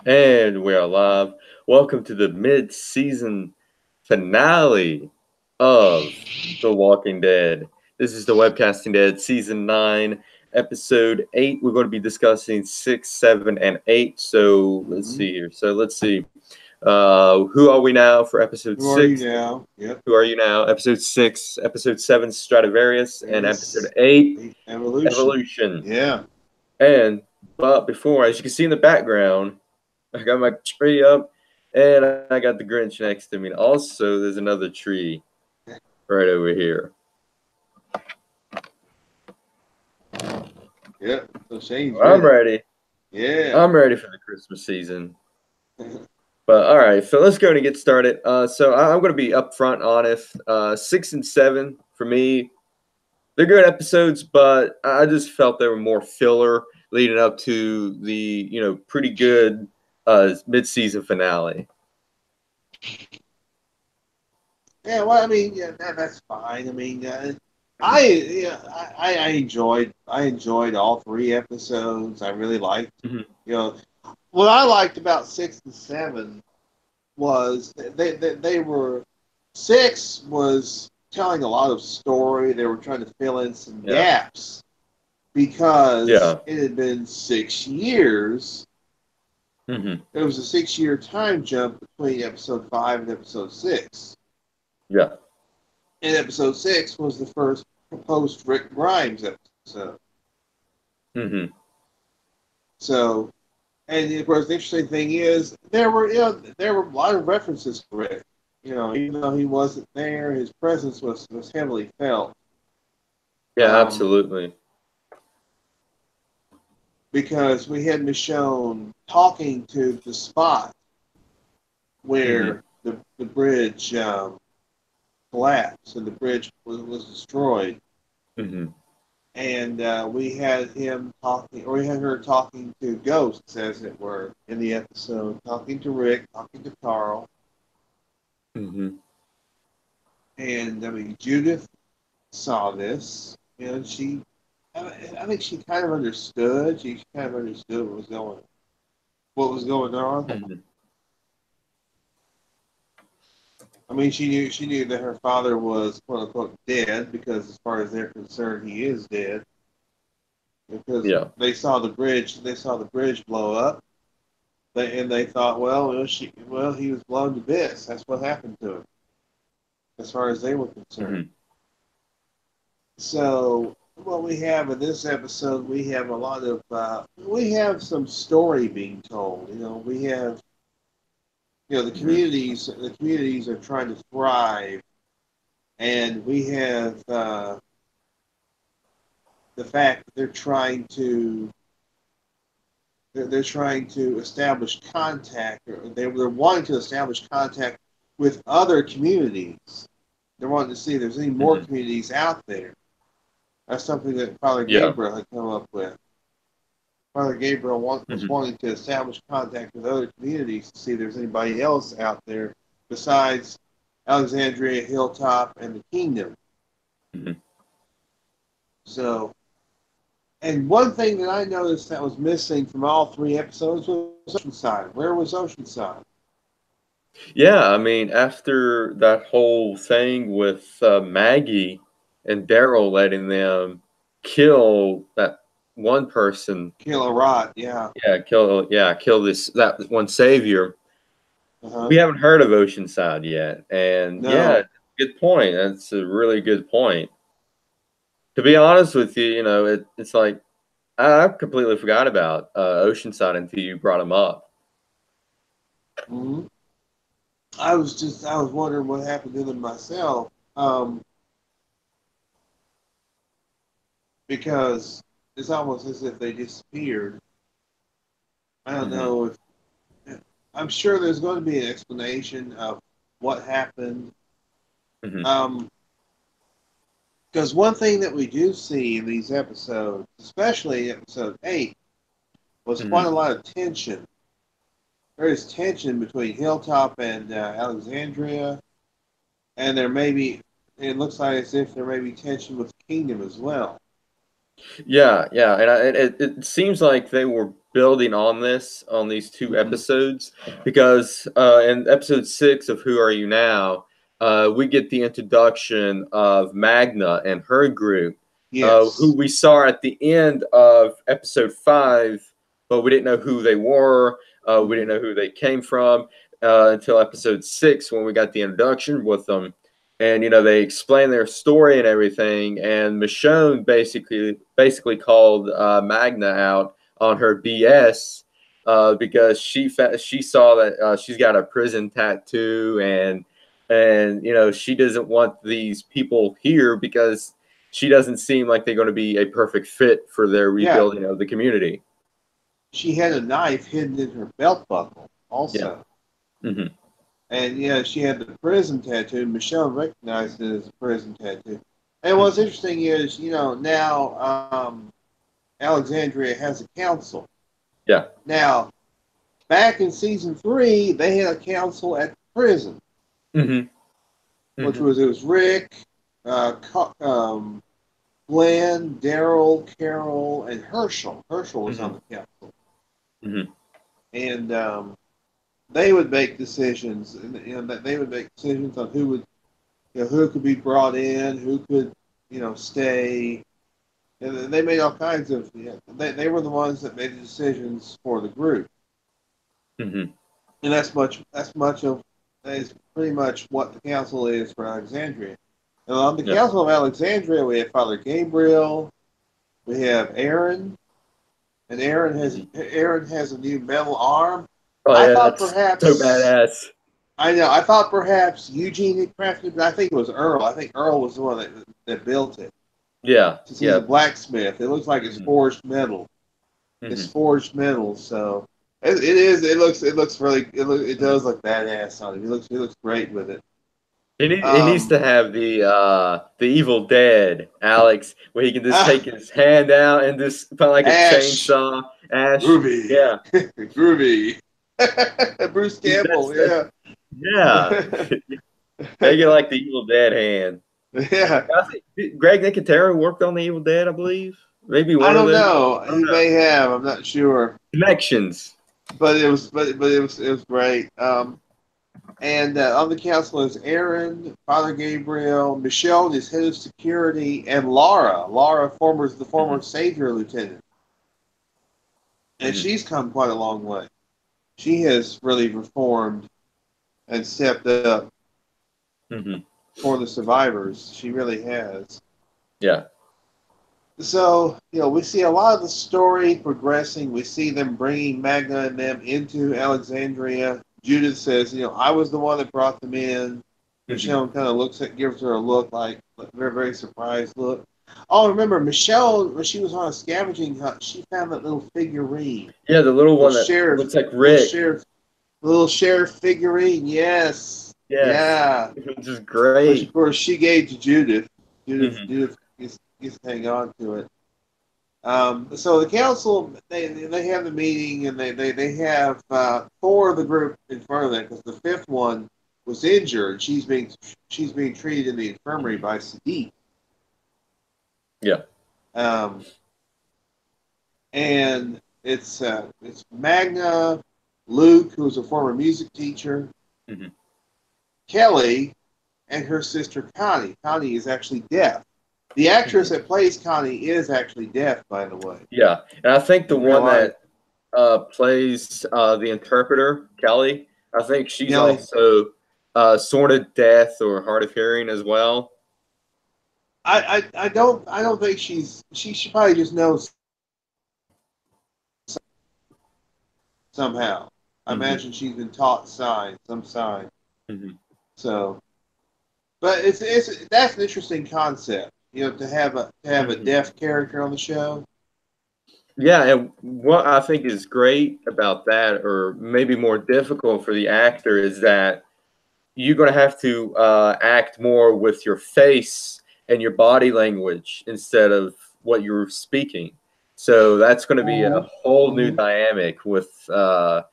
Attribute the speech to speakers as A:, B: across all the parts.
A: And we are live. Welcome to the mid-season finale of The Walking Dead. This is the WebCasting Dead Season 9, Episode 8. We're going to be discussing 6, 7, and 8. So let's
B: hmm
A: see here. Who are we now for Episode
B: Who are you
A: 6?
B: now? Yep.
A: Who are you now? Episode 6, Episode 7, Stradivarius, and Episode
B: Various
A: 8,
B: evolution.
A: Evolution.
B: Yeah.
A: But before, as you can see in the background, I got my tree up, and I got the Grinch next to me. And also, there's another tree right over here.
B: Yep. So Shane's
A: I'm
B: ready.
A: ready.
B: Yeah.
A: I'm ready for the Christmas season. But all right, so let's go and get started. I'm going to be upfront honest. 6 and 7 for me, they're good episodes, but I just felt they were more filler leading up to the pretty good mid-season finale.
B: Yeah. Well, I mean, yeah, that's fine. I mean, I enjoyed all three episodes. I really liked.
A: Mhm.
B: You know, what I liked about 6 and 7 was they were six was telling a lot of story. They were trying to fill in some
A: Yeah,
B: gaps because
A: yeah,
B: it had been 6 years.
A: hmm
B: There was a 6 year time jump between episode 5 and episode 6.
A: yeah,
B: And episode 6 was the first post Rick Grimes episode.
A: hmm
B: So, and of course, the interesting thing is there were a lot of references to Rick. Even though he wasn't there, his presence was heavily felt.
A: yeah,
B: Um,
A: absolutely.
B: because we had Michonne talking to the spot
A: hmm
B: where the bridge collapsed and the bridge was destroyed.
A: hmm
B: And we had him talking, or we had her talking to ghosts, as it were, in the episode, talking to Rick, talking to Carl.
A: hmm
B: And I mean, Judith saw this, and I think she kind of understood. She kind of understood what was going on.
A: hmm
B: I mean, she knew that her father was quote unquote dead because, as far as they're concerned, he is dead because
A: Yeah.
B: they saw the bridge blow up. They thought, well, he was blown to bits. That's what happened to him, as far as they were concerned.
A: hmm
B: So what we have in this episode, we have a lot of we have some story being told. We have
A: hmm
B: the communities are trying to thrive, and we have the fact that they're trying to establish contact, or they're wanting to establish contact with other communities. They're wanting to see if there's any more
A: hmm
B: communities out there. That's something that Father
A: Yeah.
B: Gabriel had come up with. Father Gabriel was
A: hmm
B: wanting to establish contact with other communities to see if there's anybody else out there besides Alexandria, Hilltop, and the Kingdom.
A: hmm
B: So, and one thing that I noticed that was missing from all three episodes was Oceanside. Where was Oceanside?
A: Yeah, I mean, after that whole thing with Maggie and Daryl letting them kill that one person,
B: Killer Rod, yeah.
A: kill this that one savior.
B: Uh-huh.
A: We haven't heard of Oceanside yet, and yeah,
B: No.
A: good point. That's a really good point. To be honest with you, it's like I completely forgot about Oceanside until you brought him up.
B: hmm I was wondering what happened to them myself. Because it's almost as if they disappeared. I don't
A: hmm
B: know if I'm sure there's going to be an explanation of what happened.
A: hmm
B: Um, because one thing that we do see in these episodes, especially episode 8, was quite a
A: hmm
B: lot of tension. There is tension between Hilltop and Alexandria, and it looks like as if there may be tension with the Kingdom as well.
A: Yeah, yeah, and it seems like they were building on these two episodes, because in episode 6 of Who Are You Now, we get the introduction of Magna and her group, who
B: Yes.
A: we saw at the end of episode 5, but we didn't know who they were. We didn't know who they came from until episode 6, when we got the introduction with them. And they explained their story and everything. And Michonne basically called Magna out on her BS, because she saw that she's got a prison tattoo, and she doesn't want these people here because she doesn't seem like they're going to be a perfect fit for their
B: Yeah.
A: rebuilding of the community.
B: She had a knife hidden in her belt buckle also.
A: Yeah. Mm-hmm.
B: And yeah, she had the prison tattoo. Michelle recognized it as a prison tattoo. And what's interesting is, now Alexandria has a council.
A: Yeah.
B: Now, back in season 3, they had a council at the prison, which
A: Mm-hmm.
B: was it was Rick, Glenn, Daryl, Carol, and Herschel. Herschel was on the council, and they would make decisions, and that they would make decisions on who would, who could be brought in, who could, stay. And they made all kinds of. They were the ones that made the decisions for the group, and that's pretty much what the council is for Alexandria. And on the council of Alexandria, we have Father Gabriel, we have Aaron, and Aaron has a new metal arm.
A: Oh
B: I
A: yeah,
B: thought
A: that's
B: perhaps
A: so badass.
B: I know. I thought perhaps Eugene had crafted it, but I think it was Earl. I think Earl was the one that built it.
A: Yeah.
B: Since he's a blacksmith, it looks like it's forged metal. It's forged metal, so it is. It looks really. It does look badass on him. He looks great with it.
A: He needs to have the Evil Dead Alex, where he can just take his hand out and just put like a chainsaw. Ash.
B: Groovy.
A: Yeah.
B: Groovy. Bruce Campbell. Yeah.
A: Yeah. They get like the Evil Dead hand.
B: Yeah.
A: I think Greg Nicotero worked on the Evil Dead, I believe. Maybe one
B: I
A: of
B: don't
A: them.
B: know. He may have. I'm not sure.
A: Connections.
B: But it was great. And on the council is Aaron, Father Gabriel, Michelle is head of security, and Laura. Laura, the former Savior Lieutenant, and she's come quite a long way. She has really reformed and stepped up for the survivors. She really has.
A: Yeah.
B: So, we see a lot of the story progressing. We see them bringing Magna and them into Alexandria. Judith says, I was the one that brought them in. Michelle kind of gives her a look like a very, very surprised look. Oh, remember, Michelle, when she was on a scavenging hunt, she found that little figurine.
A: Yeah, the little one that looks like Rick.
B: Little sheriff figurine, yes. Yeah.
A: Which is great.
B: Which, of course, she gave to Judith. Judith gets to hang on to it. So the council, they have the meeting, and they have 4 of the group in front of them, because the 5th one was injured. She's being treated in the infirmary by Sadiq.
A: Yeah.
B: And it's Magna, Luke, who's a former music teacher, Kelly, and her sister Connie. Connie is actually deaf. The actress that plays Connie is actually deaf, by the way.
A: Yeah, and I think the one that plays the interpreter, Kelly, I think she's also sort of deaf or hard of hearing as well.
B: I don't think she probably just knows somehow. I imagine she's been taught some sign. So, but that's an interesting concept. To have a deaf character on the show.
A: Yeah, and what I think is great about that, or maybe more difficult for the actor, is that you're going to have to act more with your face and your body language instead of what you're speaking. So that's going to be a whole new dynamic with the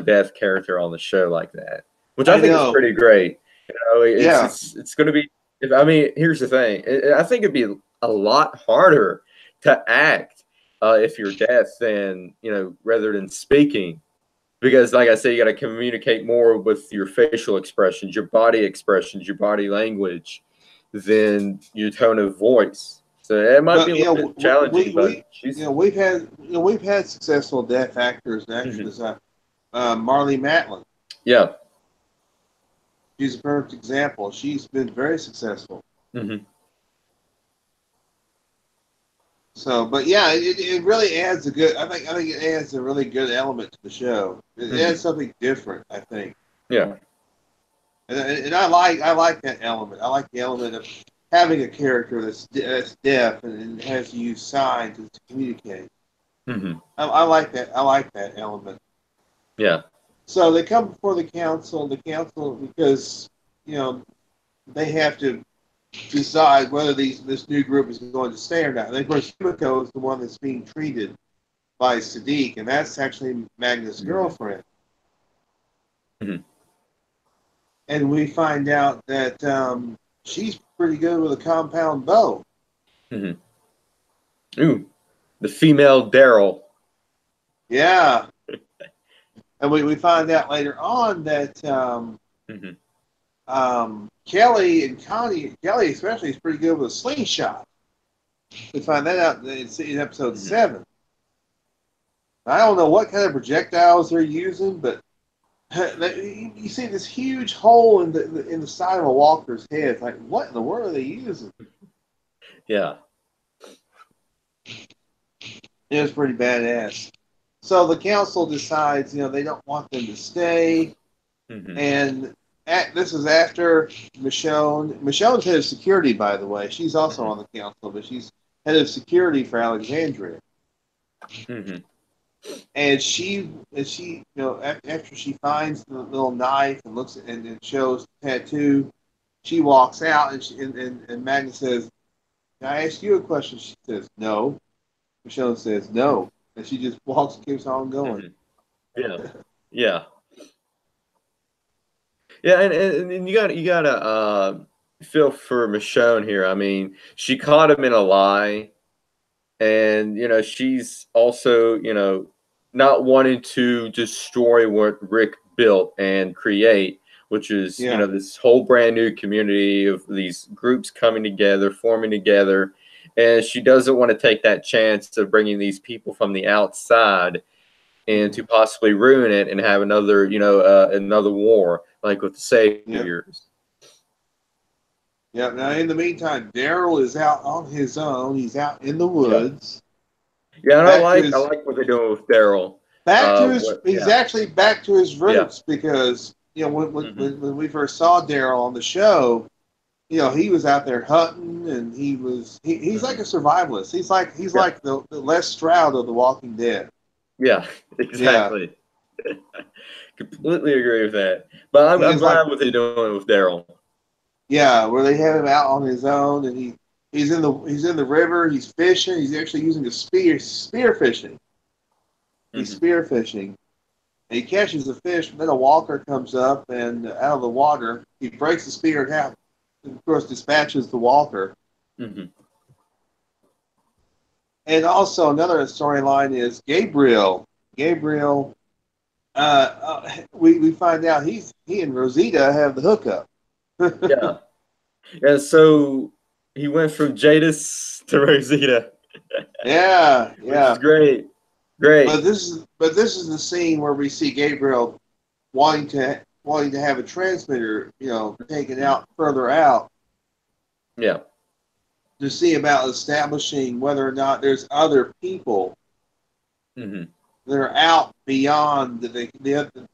A: deaf character on the show like that, which I think is pretty great. It's going to be. I mean, here's the thing. I think it'd be a lot harder to act if you're deaf, then rather than speaking, because like I said, you got to communicate more with your facial expressions, your body language, than your tone of voice. So it might be
B: But
A: a little bit challenging, but she's
B: we've had successful deaf actors and actresses. Marley Matlin,
A: yeah.
B: she's a perfect example. She's been very successful.
A: Hmm.
B: So, but yeah, it really adds a good. I think it adds a really good element to the show. It adds
A: Hmm.
B: something different, I think,
A: Yeah.
B: and I like that element. I like the element of having a character that's deaf and has to use signs to communicate.
A: Hmm.
B: I like that. I like that element.
A: Yeah.
B: So they come before the council. The council, because you know they have to decide whether this new group is going to stay or not. And of course, Yumiko is the one that's being treated by Sadiq, and that's actually Magna's
A: Hmm.
B: girlfriend.
A: Hmm.
B: And we find out that she's pretty good with a compound bow.
A: Hmm. Ooh, the female Daryl.
B: Yeah. And we find out later on that
A: Hmm.
B: Kelly and Connie, Kelly especially, is pretty good with a slingshot. We find that out in episode
A: Hmm.
B: 7. I don't know what kind of projectiles they're using, but you see this huge hole in the side of a walker's head. It's like, what in the world are they using?
A: Yeah.
B: It was pretty badass. So the council decides, they don't want them to stay,
A: Hmm.
B: and this is after Michonne. Michonne's head of security, by the way. She's also
A: Hmm.
B: on the council, but she's head of security for Alexandria.
A: Hmm.
B: After she finds the little knife and looks at and it shows the tattoo, she walks out and Magna says, "Can I ask you a question?" She says, "No." Michonne says, "No," and she just walks and keeps on going.
A: Hmm. Yeah. Yeah. Yeah, and you gotta feel for Michonne here. I mean, she caught him in a lie, and she's also not wanting to destroy what Rick built and create, which is
B: Yeah,
A: this whole brand new community of these groups coming together, forming together, and she doesn't want to take that chance of bringing these people from the outside and to possibly ruin it and have another war like with the
B: yep,
A: saviors.
B: yep. Now, in the meantime, Daryl is out on his own. He's out in the
A: Yeah,
B: woods.
A: yeah, and I
B: Back to
A: like I
B: his
A: like what they're doing with Daryl.
B: He's
A: Yeah,
B: actually back to his
A: yeah.
B: roots because
A: Hmm.
B: when we first saw Daryl on the show, he was out there hunting and he's like
A: Hmm.
B: a survivalist. He's
A: Yeah,
B: like the Les Stroud of The Walking Dead.
A: yeah,
B: Yeah,
A: exactly. Completely agree with that. But I'm,
B: he
A: I'm
B: is like
A: glad what they're doing with Daryl.
B: yeah, where they have him out on his own and he's in the river. He's fishing. He's actually using a spear fishing. He's
A: Hmm.
B: spear fishing. And he catches a fish, then a walker comes up and out of the water, he breaks the spear in half, and of course dispatches the walker.
A: Hmm.
B: And also another storyline is Gabriel. Gabriel, we find out he and Rosita have the hookup.
A: Yeah, yeah. So he went from Jadis to Rosita,
B: Yeah,
A: which is
B: yeah.
A: great. Great.
B: But this is the scene where we see Gabriel wanting to have a transmitter, taken
A: Mhm.
B: out further out
A: Yeah.
B: to see about establishing whether or not there's other people
A: Hmm.
B: that are out beyond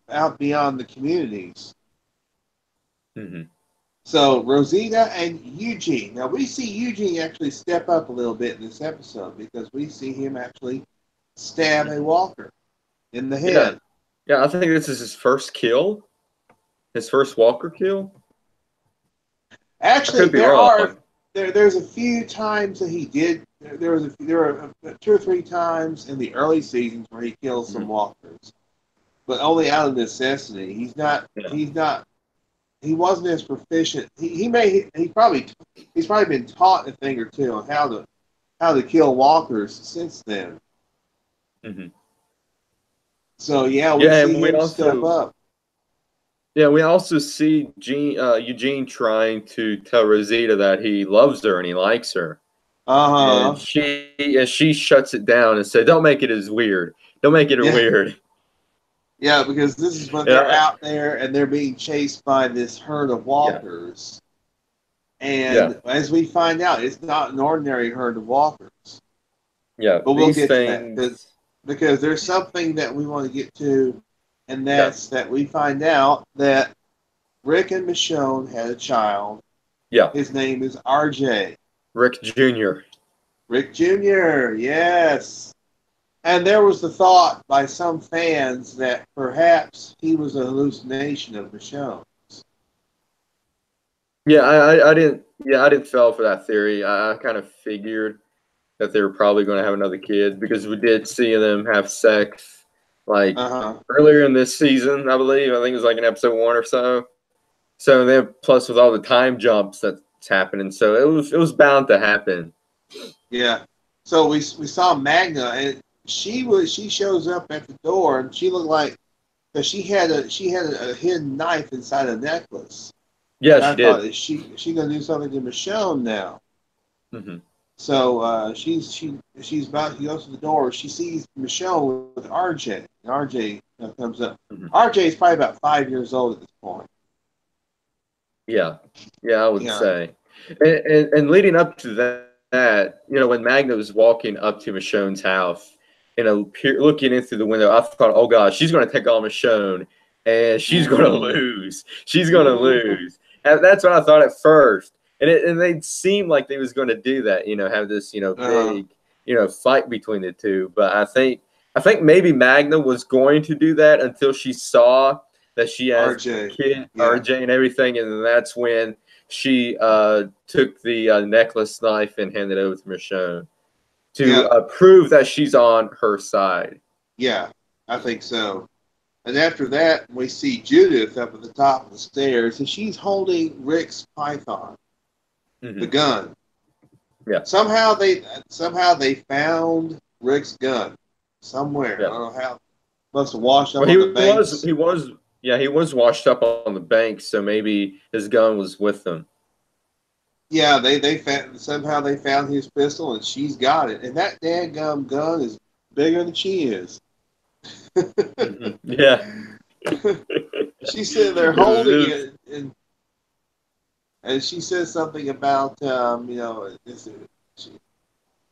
B: out beyond the communities.
A: Hmm.
B: So Rosita and Eugene. Now we see Eugene actually step up a little bit in this episode because we see him actually stab a
A: Hmm.
B: walker in the
A: Yeah.
B: head.
A: Yeah. I think this is his first kill, his first Walker kill. I
B: Actually,
A: could be wrong.
B: there's a few times that he did. There were 2 or 3 times in the early seasons where he kills some
A: Hmm.
B: walkers, but only out of necessity.
A: Yeah.
B: He wasn't as proficient. He's probably been taught a thing or two on how to kill walkers since then.
A: Mm-hmm.
B: So yeah, we
A: Yeah,
B: see
A: and we
B: him step
A: also
B: up.
A: see Eugene trying to tell Rosita that he loves her and he likes her, and
B: Uh huh.
A: she shuts it down and said, "Don't make it as weird. Don't make it
B: Yeah.
A: weird."
B: Yeah, because this is when they're
A: Yeah,
B: out there and they're being chased by this herd of
A: yeah,
B: walkers.
A: yeah,
B: And as we find out, it's not an ordinary herd of walkers.
A: yeah.
B: But we'll
A: These
B: get to that
A: things.
B: because there's something that we want to get to, and
A: Yeah,
B: that's that we find out that Rick and Michonne had a child.
A: yeah.
B: His name is RJ.
A: Rick Jr.
B: Rick Jr., yes. And there was the thought by some fans that perhaps he was a hallucination of Michonne.
A: Yeah, I didn't. Yeah, I didn't fall for that theory. I kind of figured that they were probably going to have another kid because we did see them have sex like
B: Uh huh.
A: earlier in this season, I believe. I think it was like in episode 1 or so. So then, plus with all the time jumps that's happening, so it was bound to happen.
B: Yeah. So we saw Magna, and she shows up at the door, and she looked like because she had a hidden knife inside a necklace,
A: Yeah,
B: and I
A: she
B: thought,
A: did.
B: is she gonna do something to Michonne now?
A: Hmm.
B: So she's about to go to the door. She sees Michonne with RJ, and RJ comes up.
A: Hmm.
B: RJ is probably about 5 years old at this point.
A: Yeah, yeah, I would
B: Yeah.
A: say. And leading up to that, when Magna was walking up to Michonne's house, looking in through the window, I thought, oh gosh, she's going to take on Michonne, and she's going to
B: Mm-hmm.
A: lose. She's going to lose. And that's what I thought at first. And they seemed like they was going to do that, have this,
B: Uh,
A: big, fight between the two. But I think maybe Magna was going to do that until she saw that she has
B: RJ.
A: kid
B: Yeah.
A: RJ and everything, and then that's when she took the necklace knife and handed it over to Michonne to
B: Yeah.
A: prove that she's on her side.
B: Yeah. I think so. And after that, we see Judith up at the top of the stairs, and she's holding Rick's python, the
A: Hmm.
B: gun.
A: Yeah,
B: Somehow they found Rick's gun somewhere. I
A: yeah.
B: don't know how. Must have washed up
A: Well,
B: on
A: he
B: the
A: was
B: banks.
A: he was yeah he was washed up on the bank, so maybe his gun was with him.
B: Yeah, they found somehow they found his pistol, and she's got it. And that dadgum gun is bigger than she is.
A: Hmm. Yeah.
B: She's sitting there holding it, and she says something about she,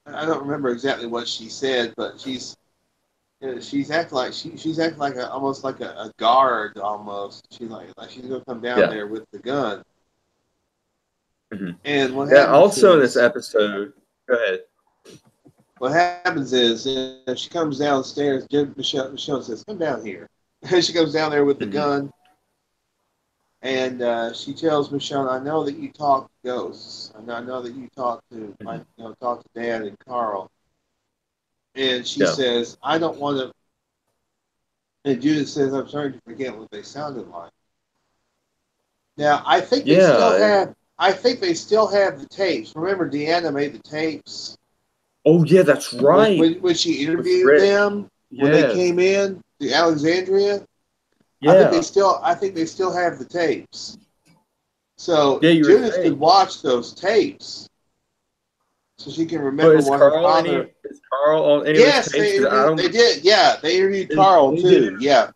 B: I don't remember exactly what she said, but she's acting like she's acting like almost like a guard almost. She's like she's gonna come down
A: Yeah.
B: there with the gun.
A: Hmm.
B: And what
A: Yeah.
B: happens
A: Also in this
B: is
A: episode, go ahead.
B: she comes downstairs. Michelle says, "Come down here." And she comes down there with the
A: Hmm.
B: gun, and she tells Michelle, "I know that you talk to ghosts. I know that you
A: Hmm.
B: talk to Dad and Carl." And she
A: Yeah.
B: says, "I don't want to." And Judith says, "I'm sorry to forget what they sounded like." Now, I think they still
A: Yeah.
B: have. I think they still have the tapes. Remember, Deanna made the tapes
A: Oh yeah, that's
B: when
A: right.
B: when she
A: With
B: interviewed
A: Rick.
B: them when they
A: Yes.
B: came in to Alexandria.
A: Yeah.
B: I think they still have the tapes. So
A: Yeah, you would
B: Judith could
A: think.
B: watch those tapes so she can
A: But
B: remember what her father.
A: Is Carl on any of his
B: Yes,
A: tapes?
B: they
A: Because I
B: interviewed. They
A: don't.
B: did. Yeah, they interviewed Carl
A: They did.
B: too. Yeah,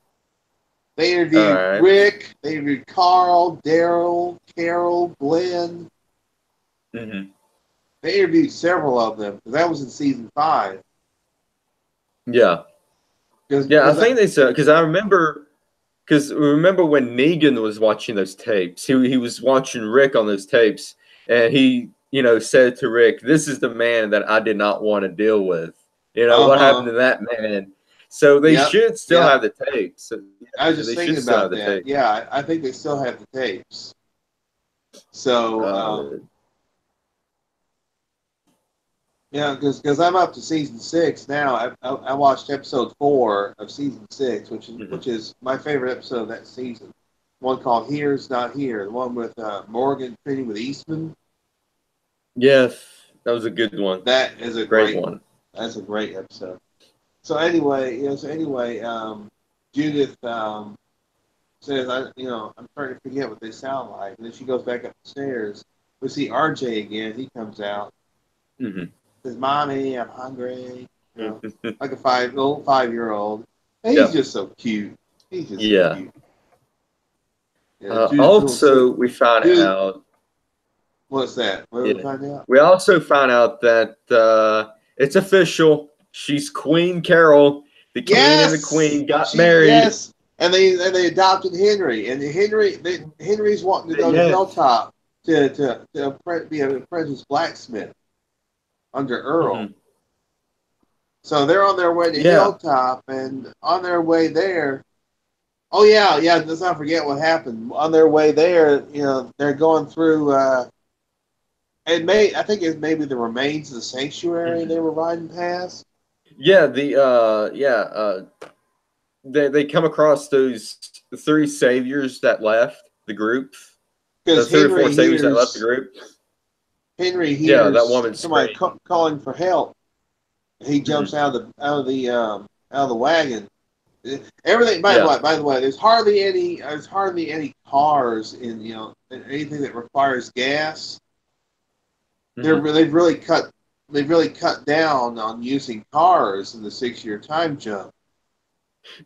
B: they
A: All
B: interviewed
A: right.
B: Rick. They interviewed Carl, Daryl, Carol, Glenn.
A: Hmm.
B: They interviewed several of them because that was in season 5.
A: Yeah. Yeah, I
B: Because
A: think they said because I remember when Negan was watching those tapes, he was watching Rick on those tapes, and he said to Rick, "This is the man that I did not want to deal with." What happened
B: huh.
A: to that man? So they
B: Yep.
A: should still
B: Yep.
A: have the tapes. So,
B: I was
A: yeah,
B: just
A: they
B: thinking
A: should still have
B: about
A: the
B: that.
A: tape.
B: Yeah, I think they still have the tapes. So
A: Uh,
B: yeah, because I'm up to season 6 now. I watched episode 4 of season 6,
A: mhm.
B: which is my favorite episode of that season. One called "Here's Not Here," the one with Morgan training with Eastman.
A: Yes, that was a good one.
B: That is a
A: Great
B: great one.
A: one.
B: That's a great episode. Judith says, I'm starting to forget what they sound like. And then she goes back up the stairs. We see RJ again. He comes out.
A: Hmm.
B: Says, "Mommy, I'm hungry." Like a little 5-year-old. And he's
A: Yep.
B: just so cute. He's just so
A: Yeah.
B: cute. Yeah, Judith says,
A: Also, we found
B: Judith,
A: out.
B: what's that? What did we
A: Yeah.
B: find out?
A: We also found out that it's official. She's Queen Carol. The king and the
B: Yes,
A: queen got married.
B: yes, and they adopted Henry, and Henry's wanting to go to
A: Yes.
B: Hilltop to be an apprentice blacksmith under Earl.
A: Hmm.
B: So they're on their way to
A: Yeah.
B: Hilltop, and on their way there, oh yeah, yeah, let's not forget what happened. On their way there, they're going through. I think it may be the remains of the sanctuary
A: Hmm.
B: they were riding past.
A: Yeah. They come across those three saviors that left the group. The
B: Because
A: three or four saviors that left the group.
B: Henry
A: Yeah, that
B: hears
A: woman
B: somebody
A: screamed.
B: calling for help. He jumps
A: Hmm.
B: out of the wagon. Everything. By the
A: Yeah.
B: way, there's hardly any cars in anything that requires gas.
A: Hmm.
B: They've really cut down on using cars in the 6-year time jump.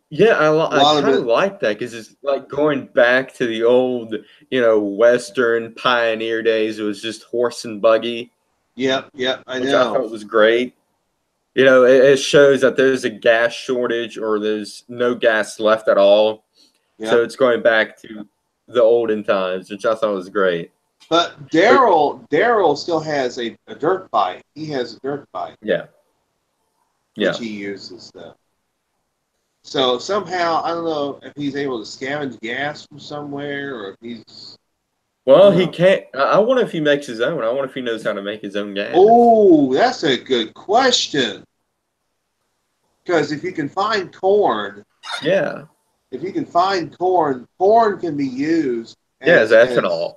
A: Yeah,
B: A
A: I
B: lot of
A: kind of
B: it.
A: like that because it's like going back to the old, Western pioneer days. It was just horse and buggy,
B: Yep, yep. I
A: which I
B: know.
A: thought was great. It shows that there's a gas shortage or there's no gas left at all. So
B: Yep.
A: it's going back to the olden times, which I thought was great.
B: But
A: But
B: Daryl still has a dirt bike. He has a dirt bike
A: yeah,
B: which
A: yeah.
B: he uses though. So somehow I don't know if he's able to scavenge gas from somewhere or if he's I
A: Well,
B: don't
A: he
B: know.
A: can't. I wonder if he makes his own. I wonder if he knows how to make his own gas.
B: Oh, that's a good question. Because
A: Yeah,
B: if you can find corn can be used
A: yeah, as
B: as
A: ethanol.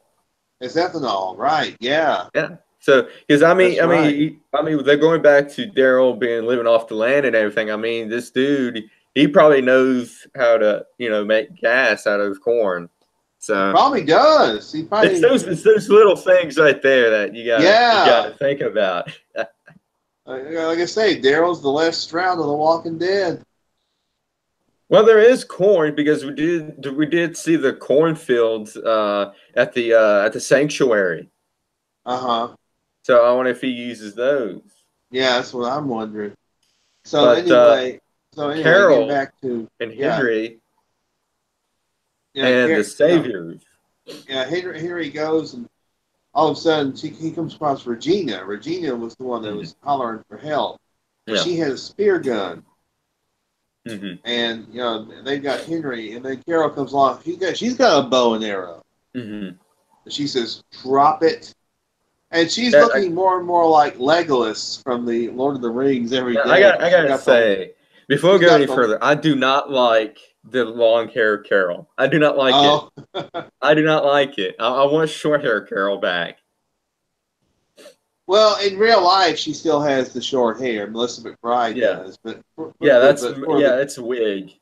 B: ethanol, right? Yeah,
A: Yeah. So, because I mean,
B: that's right.
A: they're going back to Daryl being living off the land and everything. I mean, this dude, he probably knows how to, make gas out of corn.
B: He
A: So
B: probably does. He probably
A: it's those little things right there that you gotta
B: yeah.
A: think about.
B: Like I say, Daryl's the Les Stroud of The Walking Dead.
A: Well, there is corn because we did see the cornfields at the sanctuary.
B: Uh huh.
A: So I wonder if he uses those.
B: Yeah, that's what I'm wondering. So
A: But
B: anyway, getting
A: Carol
B: back to
A: and
B: yeah,
A: Henry
B: yeah,
A: and the
B: Car- no,
A: Saviors.
B: yeah. Henry goes and all of a sudden he comes across Regina. Regina was the one that
A: Mhm.
B: was hollering for help. Well,
A: Yeah.
B: she had a spear gun,
A: Hmm.
B: and they've got Henry, and then Carol comes along. She's got a bow and arrow.
A: Hmm.
B: And she says, "Drop it." And she's
A: Yeah, I,
B: looking more and more like Legolas from the Lord of the Rings every
A: yeah, I
B: day
A: got I
B: because
A: gotta say, before we
B: she's
A: go
B: got
A: any
B: the
A: further, I do not like the long hair Carol. I do not like it.
B: oh
A: I do not like it. I want short hair Carol back.
B: well, in real life, she still has the short hair. Melissa McBride
A: Yeah.
B: does, but
A: Yeah,
B: for the
A: it's a wig.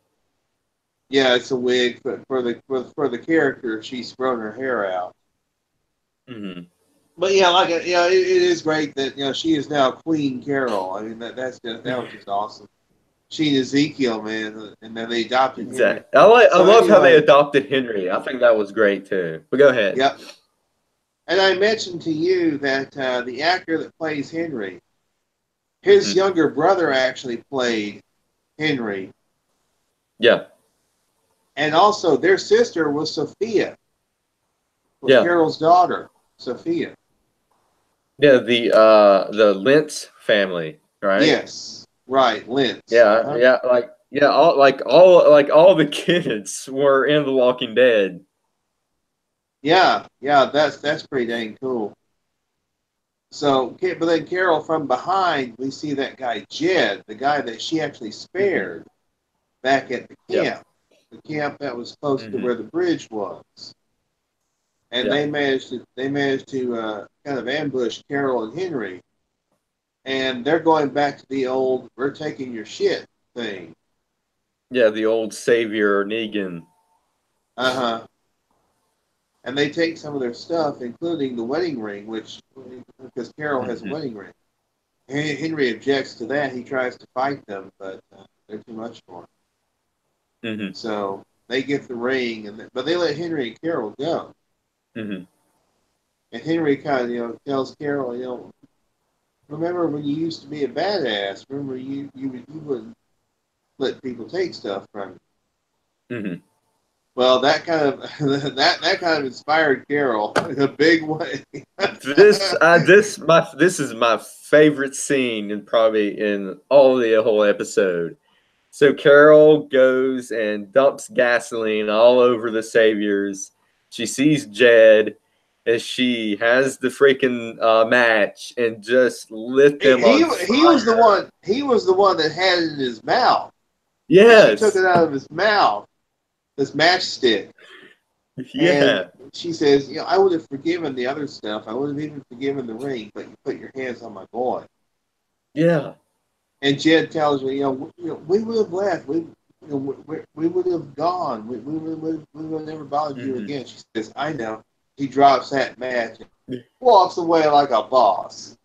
B: yeah, it's a wig. But for the character, she's grown her hair out.
A: Hmm.
B: But yeah, it is great that she is now Queen Carol. I mean that was just awesome. She and Ezekiel, man, and then they adopted Henry.
A: Exactly. I
B: So
A: love how they
B: anyway,
A: adopted Henry. I think that was great too. But go ahead.
B: yep. And I mentioned to you that the actor that plays Henry, his
A: Hmm.
B: younger brother actually played Henry,
A: Yeah.
B: and also their sister was Sophia, was
A: Yeah.
B: Carol's daughter, Sophia.
A: Yeah. The Lentz family, right?
B: Yes, right, Lentz. Uh
A: Yeah.
B: huh.
A: Yeah. All the kids were in The Walking Dead.
B: Yeah, yeah, that's pretty dang cool. So, but then Carol from behind, we see that guy Jed, the guy that she actually
A: Hmm.
B: spared back at
A: Yep.
B: the camp that was close to
A: Hmm.
B: where the bridge was, and
A: Yeah.
B: they managed to kind of ambush Carol and Henry, and they're going back to the old "we're taking your shit." thing.
A: Yeah, the old savior Negan.
B: Uh huh. And they take some of their stuff, including the wedding ring, which because Carol has a
A: Hmm.
B: wedding ring. Henry objects to that. He tries to fight them, but they're too much for him.
A: Hmm.
B: So they get the ring, but they let Henry and Carol go.
A: Hmm.
B: And Henry kind of tells Carol, remember when you used to be a badass? Remember you wouldn't let people take stuff from you.
A: Hmm.
B: Well, that kind of that kind of inspired Carol in a big way.
A: This is my favorite scene and probably in all the whole episode. So Carol goes and dumps gasoline all over the saviors. She sees Jed as she has the freaking match and just lit them on
B: He was the
A: fire.
B: one. He was the one that had it in his mouth, and she took
A: Yes.
B: it out of his mouth. This matchstick, and
A: Yeah.
B: she says, I would have forgiven the other stuff. I would have even forgiven the ring, but you put your hands on my boy.
A: Yeah.
B: And Jed tells me, we would have left. We would have gone. We would have never bothered you
A: Hmm.
B: again. She says, I know. He drops that match and walks away like a boss.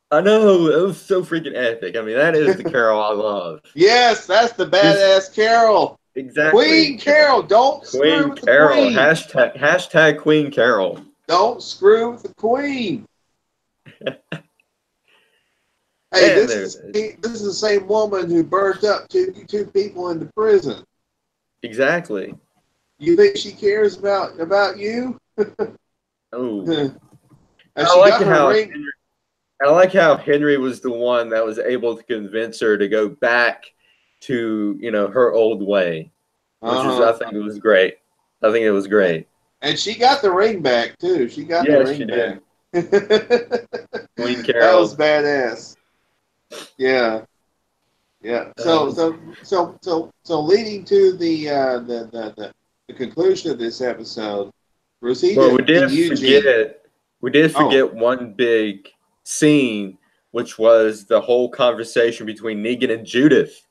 A: I know. It was so freaking epic. I mean, that is the Carol I love.
B: Yes, that's the
A: Just
B: badass Carol.
A: exactly.
B: Queen Carol. Don't screw
A: Queen
B: with the
A: Carol.
B: queen.
A: Hashtag Queen Carol.
B: Don't screw with the queen. Hey,
A: And
B: this
A: there
B: is
A: it is.
B: this is the same woman who burnt up two people in the prison.
A: Exactly.
B: You think she cares about you?
A: Oh.
B: And
A: I
B: she
A: like
B: got her
A: how
B: ring.
A: I like how Henry was the one that was able to convince her to go back to, her old way, which is I
B: Uh
A: think it was great. I think it was
B: huh.
A: great.
B: And she got the ring back too. She got the
A: Yes, she
B: ring back.
A: did.
B: That
A: Queen
B: was
A: Carol.
B: badass. Yeah, yeah.
A: Uh,
B: So leading to the conclusion of this episode,
A: well,
B: Rosita and Eugene.
A: we did
B: Oh,
A: forget one big scene, which was the whole conversation between Negan and Judith.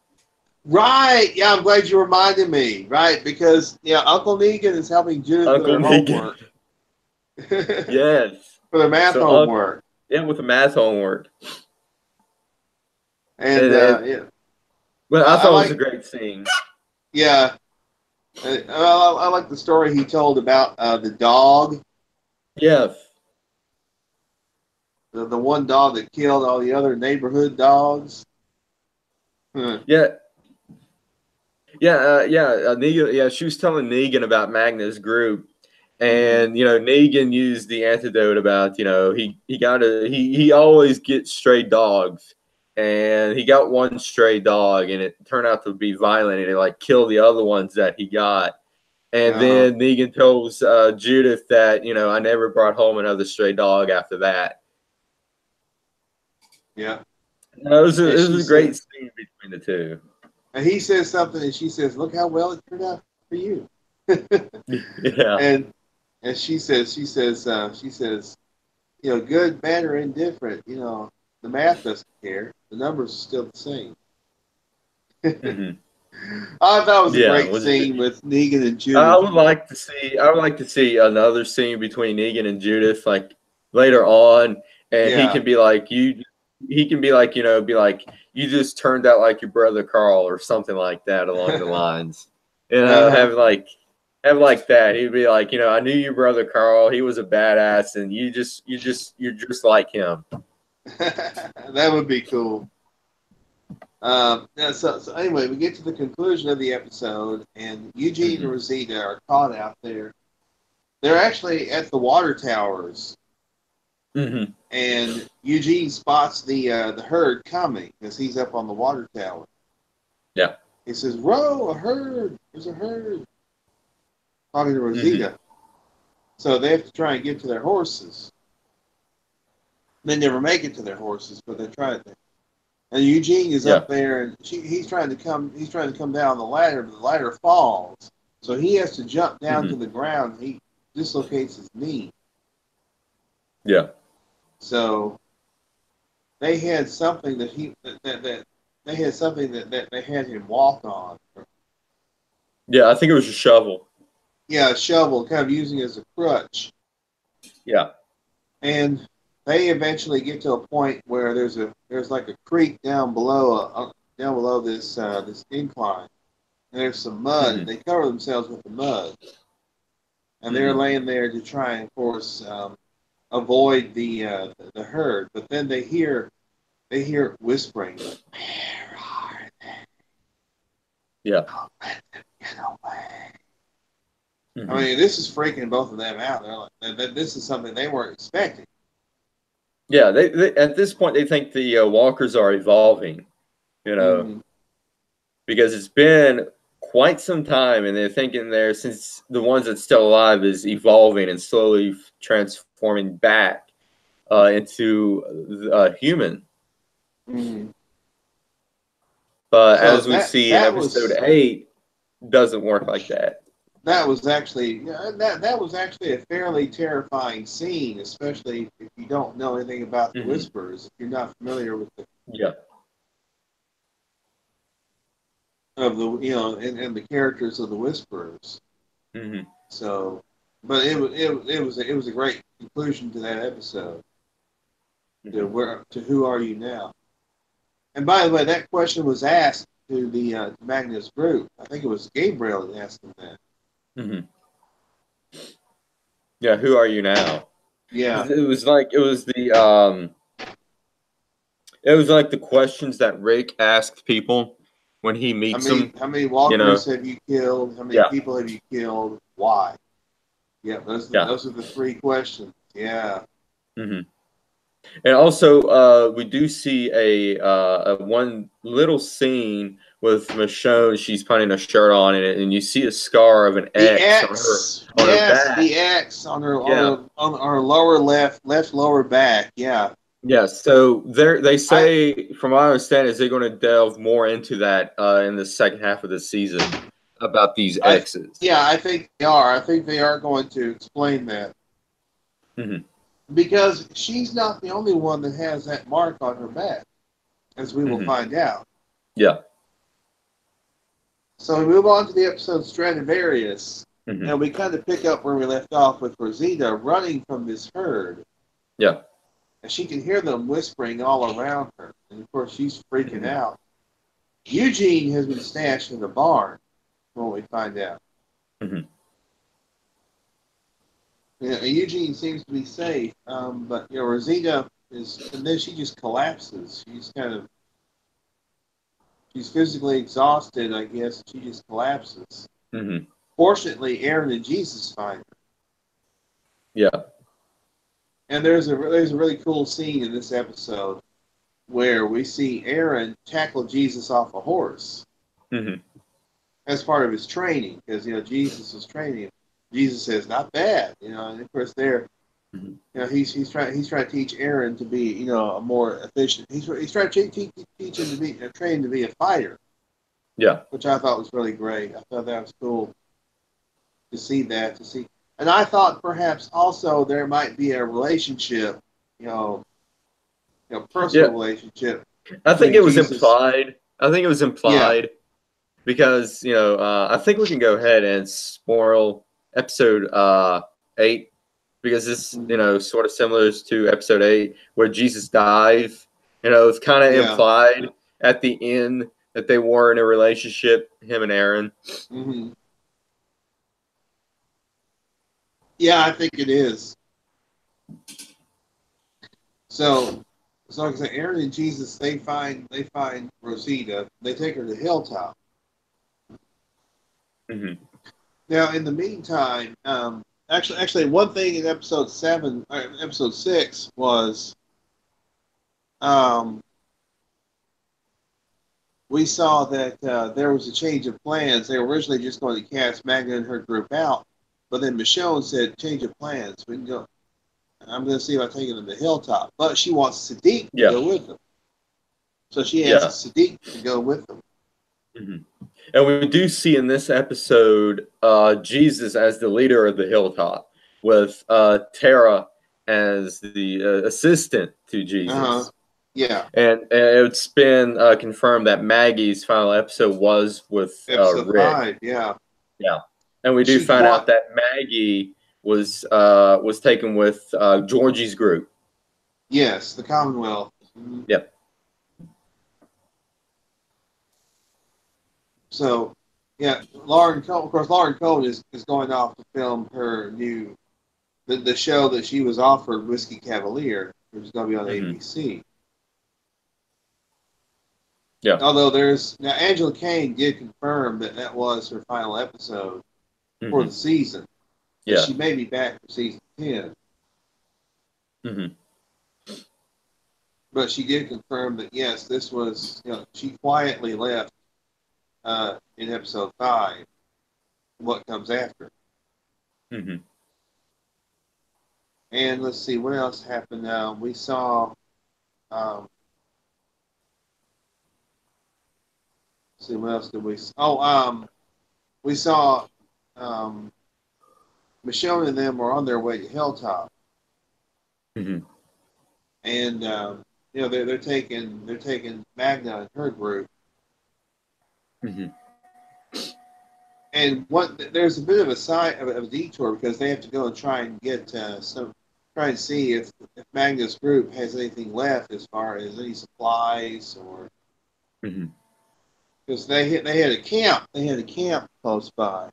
B: right. Yeah, I'm glad you reminded me. Right, because Uncle Negan is helping Judith with
A: Uncle
B: her
A: Negan.
B: homework, for
A: Yes.
B: their math
A: So
B: homework,
A: yeah, with the math homework.
B: and
A: And
B: yeah,
A: well, I
B: I
A: thought it was a
B: like.
A: great scene.
B: Yeah, I like the story he told about the dog,
A: Yeah.
B: the one dog that killed all the other neighborhood dogs. Huh.
A: Yeah. Negan. Yeah, she was telling Negan about Magna's group,
B: Mm-hmm.
A: and Negan used the antidote about he always gets stray dogs, and he got one stray dog, and it turned out to be violent, and it like killed the other ones that he got. And
B: Uh-huh.
A: then Negan tells Judith that I never brought home another stray dog after that.
B: Yeah.
A: It
B: And
A: was
B: she
A: a
B: said,
A: great scene between the two.
B: and he says something, and she says, "Look how well it turned out for you."
A: Yeah.
B: and and she says, good, bad, or indifferent. The math doesn't care. The numbers are still the same.
A: Hmm.
B: I thought it was a
A: Yeah.
B: great
A: Was it?
B: scene with Negan and Judith.
A: I would like to see another scene between Negan and Judith, like later on, and he
B: Yeah.
A: can be like you. He can be like be like you just turned out like your brother Carl or something like that along the lines.
B: uh,
A: Have like that. He'd be like, I knew your brother Carl. He was a badass, and you're just like him.
B: that would be cool. Yeah, so anyway, we get to the conclusion of the episode, and Eugene and
A: Hmm.
B: Rosita are caught out there. They're actually at the water towers,
A: Hmm.
B: and Eugene spots the herd coming because he's up on the water tower.
A: Yeah.
B: He says, "Row, a herd! There's a herd!" Talking to
A: Hmm.
B: Rosita. So they have to try and get to their horses. They never make it to their horses, but they try it. And Eugene is
A: Yeah.
B: up there, and he's trying to come. He's trying to come down the ladder, but the ladder falls. So he has to jump down to
A: Hmm.
B: the ground. He dislocates his knee.
A: Yeah.
B: So they had something that they had something that they had him walk on.
A: Yeah, I think it was a shovel.
B: Yeah, a shovel, kind of using it as a crutch.
A: Yeah.
B: And they eventually get to a point where there's like a creek down below this incline. And there's some mud, and
A: Mm-hmm.
B: they cover themselves with the mud. And they're
A: Mm-hmm.
B: laying there to try and, of course, avoid the herd. But then they hear whispering. Where are they?
A: Yeah.
B: Don't let them get away. I
A: Mm-hmm.
B: mean, this is freaking both of them out. They're like, this is something they weren't expecting.
A: Yeah. They at this point they think the walkers are evolving. You know,
B: Mm-hmm.
A: because it's been quite some time, and they're thinking there since the ones that's still alive is evolving and slowly transforming back into a human.
B: Mm-hmm.
A: But
B: So
A: as we see in
B: that
A: episode
B: was
A: 8, doesn't work like that.
B: that was actually that was actually a fairly terrifying scene, especially if you don't know anything about the
A: Mm-hmm.
B: Whisperers, if you're not familiar with
A: Yeah.
B: and the characters of the Whisperers.
A: Mm-hmm.
B: So, but it was a great conclusion to that episode.
A: Mm-hmm.
B: To who are you now? And by the way, that question was asked to the Magnus group. I think it was Gabriel that asked them that.
A: Mm-hmm. Yeah. Who are you now?
B: Yeah.
A: It was like it was like the questions that Rick asked people when he meets them.
B: How many
A: You know.
B: walkers have you killed? How many
A: Yeah.
B: people have you killed? Why? Yeah,
A: Yeah.
B: those are the three questions. Yeah.
A: Mm-hmm. And also, we do see a one little scene with Michonne. She's putting a shirt on, and you see a scar of an
B: The
A: X
B: X,
A: on her
B: yes,
A: back.
B: the X on
A: Yeah,
B: her lower left lower back. Yeah,
A: yeah. So they
B: I
A: say, from what I understand, is they're going to delve more into that in the second half of the season about these
B: I
A: X's.
B: yeah, I think they are. I think they are going to explain that
A: Hmm.
B: because she's not the only one that has that mark on her back, as we will
A: Hmm.
B: find out.
A: Yeah.
B: So we move on to the episode Stradivarius,
A: Hmm.
B: and we kind of pick up where we left off with Rosita running from this herd.
A: Yeah.
B: And she can hear them whispering all around her. And of course, she's freaking
A: Hmm.
B: out. Eugene has been stashed in the barn, when we find out.
A: Hmm.
B: Eugene seems to be safe, but Rosita is, and then she just collapses. She's physically exhausted, I guess. She just collapses.
A: Hmm.
B: Fortunately, Aaron and Jesus find her.
A: Yeah.
B: And there's a really cool scene in this episode where we see Aaron tackle Jesus off a horse
A: Hmm.
B: as part of his training, because Jesus was training him. Jesus says, "Not bad," and of course there,
A: Hmm.
B: he's trying to teach Aaron to be a more efficient. He's trying to teach him to be train him to be a fighter,
A: Yeah.
B: which I thought was really great. I thought that was cool to see, and I thought perhaps also there might be a relationship, you know,
A: Yeah.
B: personal relationship
A: I think
B: between
A: it was
B: Jesus.
A: implied. I think it was
B: Yeah.
A: implied because I think we can go ahead and spoil episode 8 because this
B: Mhm.
A: sort of similar to episode 8 where Jesus dies. It's kind of
B: Yeah.
A: implied at the end that they were in a relationship, him and Aaron.
B: Hmm. Yeah, I think it is. So, like I said, Aaron and Jesus, they find Rosita. They take her to the hilltop.
A: Hmm.
B: Now, in the meantime, actually, one thing in episode 6 was, um, we saw that there was a change of plans. They were originally just going to cast Magna and her group out, but then Michonne said, "Change of plans. We can go. I'm going to see if I take them to the hilltop." But she wants Sadiq to
A: Yeah,
B: go with them, so she
A: yeah.
B: asks Sadiq to go with them.
A: Hmm. And we do see in this episode Jesus as the leader of the hilltop, with Tara as the assistant to
B: Uh huh.
A: Jesus.
B: Yeah.
A: And it's been confirmed that Maggie's final episode was with
B: Episode
A: Rick.
B: 5. Yeah.
A: Yeah, and we do
B: She
A: find out
B: fought.
A: that Maggie was taken with Georgie's group.
B: Yes, the Commonwealth. Mhm.
A: Yep.
B: So, yeah, Lauren Cohen, of course, Lauren Cohen is going off to film her new, the show that she was offered, Whiskey Cavalier, which is going to be on
A: Mm-hmm.
B: ABC.
A: Yeah.
B: Although now Angela Kane did confirm that that was her final episode for
A: Mm-hmm.
B: the season, but
A: Yeah.
B: she may be back for season 10.
A: Mm-hmm.
B: But she did confirm that yes, this was, she quietly left in episode 5. What comes after?
A: Mm-hmm.
B: And let's see what else happened. We saw. Um, see what else did we? We saw um, Michonne and them were on their way to Hilltop,
A: Mm-hmm.
B: and they're taking Magna and her group.
A: Mm-hmm.
B: And there's a bit of a detour because they have to go and try and get try and see if Magna's group has anything left as far as any supplies or
A: Mm-hmm.
B: because they had a camp close by.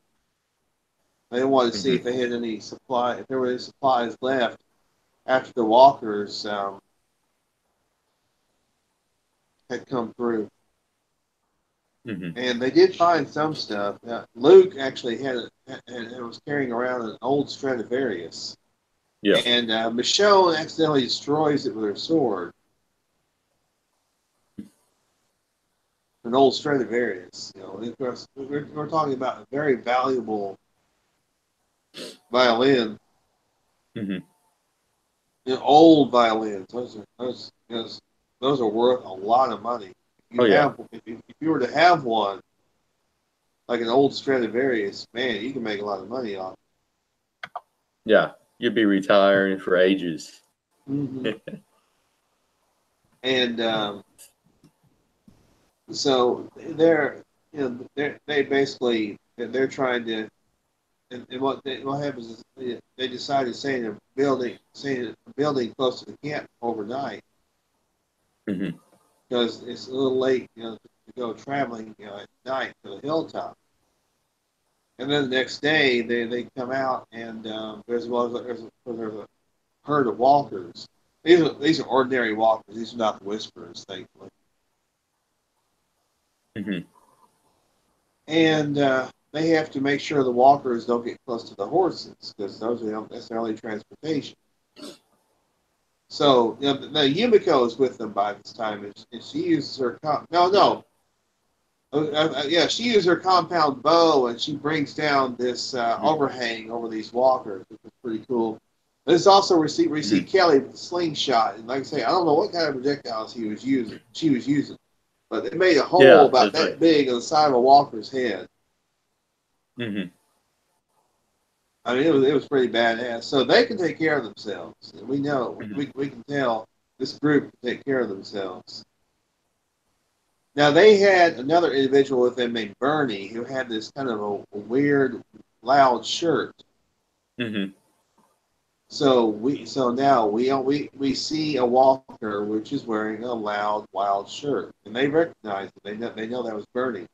B: They wanted to see if
A: Mm-hmm.
B: they had if there were any supplies left after the walkers had come through.
A: Mm-hmm.
B: And they did find some stuff. Luke actually was carrying around an old Stradivarius,
A: Yeah.
B: and Michonne accidentally destroys it with her sword. An old Stradivarius, and of course, we're talking about a very valuable violin.
A: Mm-hmm.
B: Old violins. Those are worth a lot of money.
A: Oh yeah.
B: If you were to have one like an old Stradivarius, man, you can make a lot of money off.
A: Yeah. You'd be retiring for ages.
B: Mm-hmm. And so they basically they're trying to and what happens is they decide to stay in a building close to the camp overnight
A: Mm-hmm.
B: because it's a little late, to go traveling, at night to the hilltop. And then the next day, they come out and there's a herd of walkers. These are ordinary walkers. These are not the whisperers, thankfully.
A: Mm-hmm.
B: And they have to make sure the walkers don't get close to the horses because that's their only transportation. So the Yumiko is with them by this time, and she uses her she uses her compound bow and she brings down this overhang over these walkers, which is pretty cool. This also we see Kelly with the slingshot, and like I say, I don't know what kind of projectiles she was using, but it made a hole
A: Yeah,
B: about
A: that's
B: that
A: right.
B: big on the side of a walker's head.
A: Mm-hmm.
B: I mean, it was pretty badass. So they can take care of themselves, and we know
A: Mm-hmm.
B: we can tell this group can take care of themselves. Now they had another individual with them named Bernie who had this kind of a weird, loud shirt.
A: Mm-hmm.
B: So now we see a walker which is wearing a loud, wild shirt, and they recognize it. They know that was Bernie.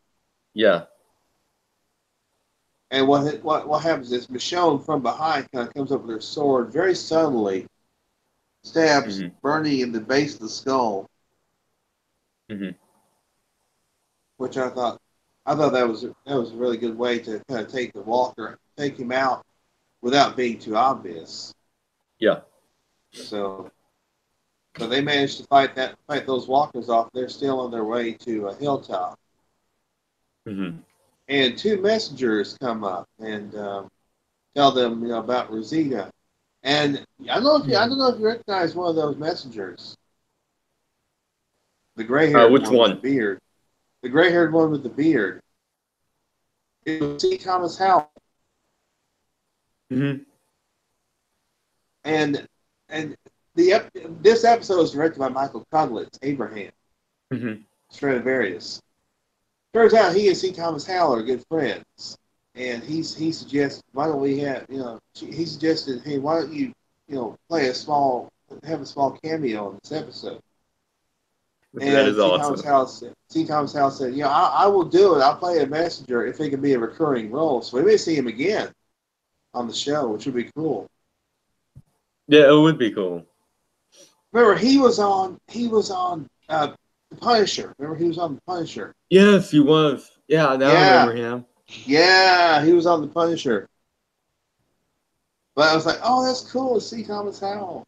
A: Yeah.
B: And what happens is Michonne from behind kind of comes up with her sword very subtly, stabs
A: Mm-hmm.
B: Bernie in the base of the skull,
A: Mm-hmm.
B: which I thought that was a really good way to kind of take him out without being too obvious.
A: Yeah.
B: So they managed to fight those walkers off. They're still on their way to a hilltop,
A: Mm-hmm.
B: and two messengers come up and tell them about Rosita. And I don't know if you recognize one of those messengers, the gray-haired
A: Which
B: one with the
A: one?
B: beard. The gray-haired one with the beard. It was C. Thomas Howell.
A: Mm-hmm.
B: And this episode was directed by Michael Cudlitz, Abraham
A: Mm-hmm.
B: Stradivarius. Turns out he and C. Thomas Howell are good friends, and he suggests, why don't we have, he suggested, hey, why don't you, have a small cameo in this episode.
A: That
B: And
A: is awesome.
B: C. Thomas Howell said, I will do it. I'll play a messenger if it can be a recurring role. So we may see him again on the show, which would be cool.
A: Yeah, it would be cool.
B: Remember, he was on The Punisher. Remember, he was on The Punisher.
A: Yes, he was. Yeah, now I
B: Yeah,
A: remember him.
B: yeah, he was on The Punisher. But I was like, oh, that's cool. It's C. Thomas Howell.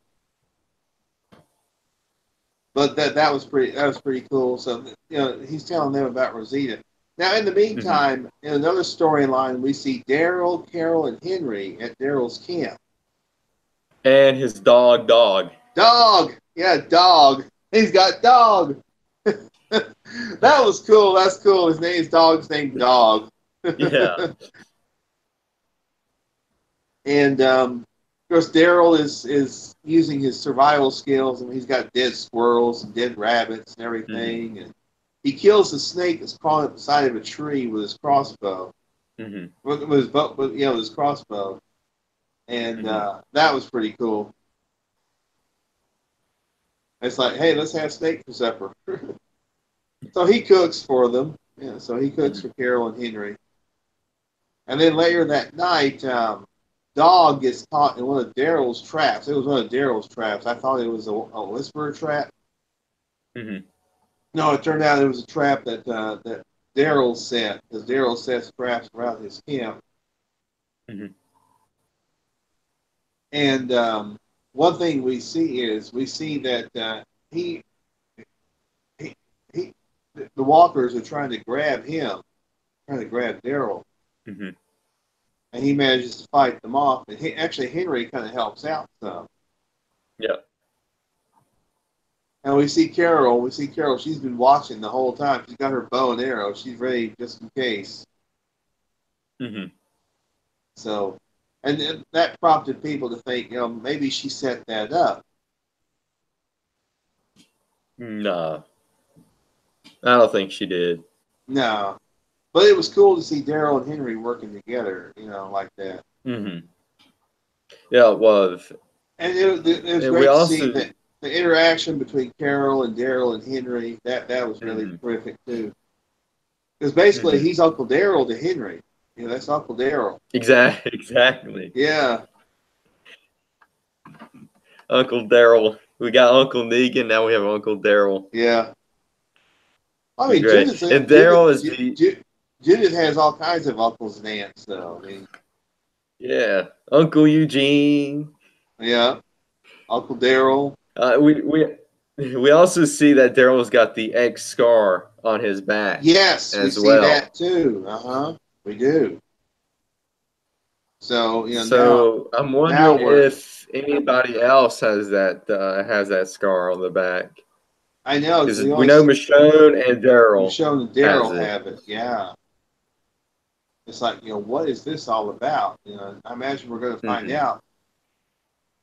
B: But that was pretty cool. So he's telling them about Rosita. Now, in the meantime, in another storyline, we see Daryl, Carol, and Henry at Daryl's camp.
A: And his dog.
B: Dog, yeah, dog. He's got dog. That was cool. That's cool. His dog's named Dog.
A: Yeah.
B: And of course, Daryl is using his survival skills, and he's got dead squirrels and dead rabbits and everything. And he kills the snake that's crawling up the side of a tree with his crossbow. With his crossbow, and that was pretty cool. It's like, hey, let's have steak for supper. So he cooks for them. Yeah, so he cooks for Carol and Henry. And then later that night, Dog gets caught in one of Daryl's traps. It was one of Daryl's traps. I thought it was a whisperer trap. No, it turned out it was a trap that Daryl set, because Daryl sets traps around his camp. And one thing we see that the walkers are trying to grab him, trying to grab Daryl. And he manages to fight them off. And actually, Henry kind of helps out some.
A: Yeah.
B: And we see Carol. She's been watching the whole time. She's got her bow and arrow. She's ready just in case. So, and that prompted people to think, maybe she set that up.
A: No. I don't think she did.
B: No. But it was cool to see Daryl and Henry working together, like that.
A: Yeah, it was.
B: And it was great to see that the interaction between Carol and Daryl and Henry. That was really terrific too. Because basically, he's Uncle Daryl to Henry. That's Uncle Daryl.
A: Exactly.
B: Yeah.
A: Uncle Daryl. We got Uncle Negan. Now we have Uncle Daryl.
B: Yeah. I mean,
A: Judith
B: has all kinds of uncles and aunts, though. I mean,
A: yeah, Uncle Eugene.
B: Yeah, Uncle Daryl.
A: We also see that Daryl's got the X scar on his back.
B: Yes, we see that too. We do. So
A: So I'm wondering if anybody else has that scar on the back.
B: I know.
A: Because we know Michonne and Daryl.
B: Michonne and Daryl have it. Yeah. It's like, what is this all about? I imagine we're going to find out.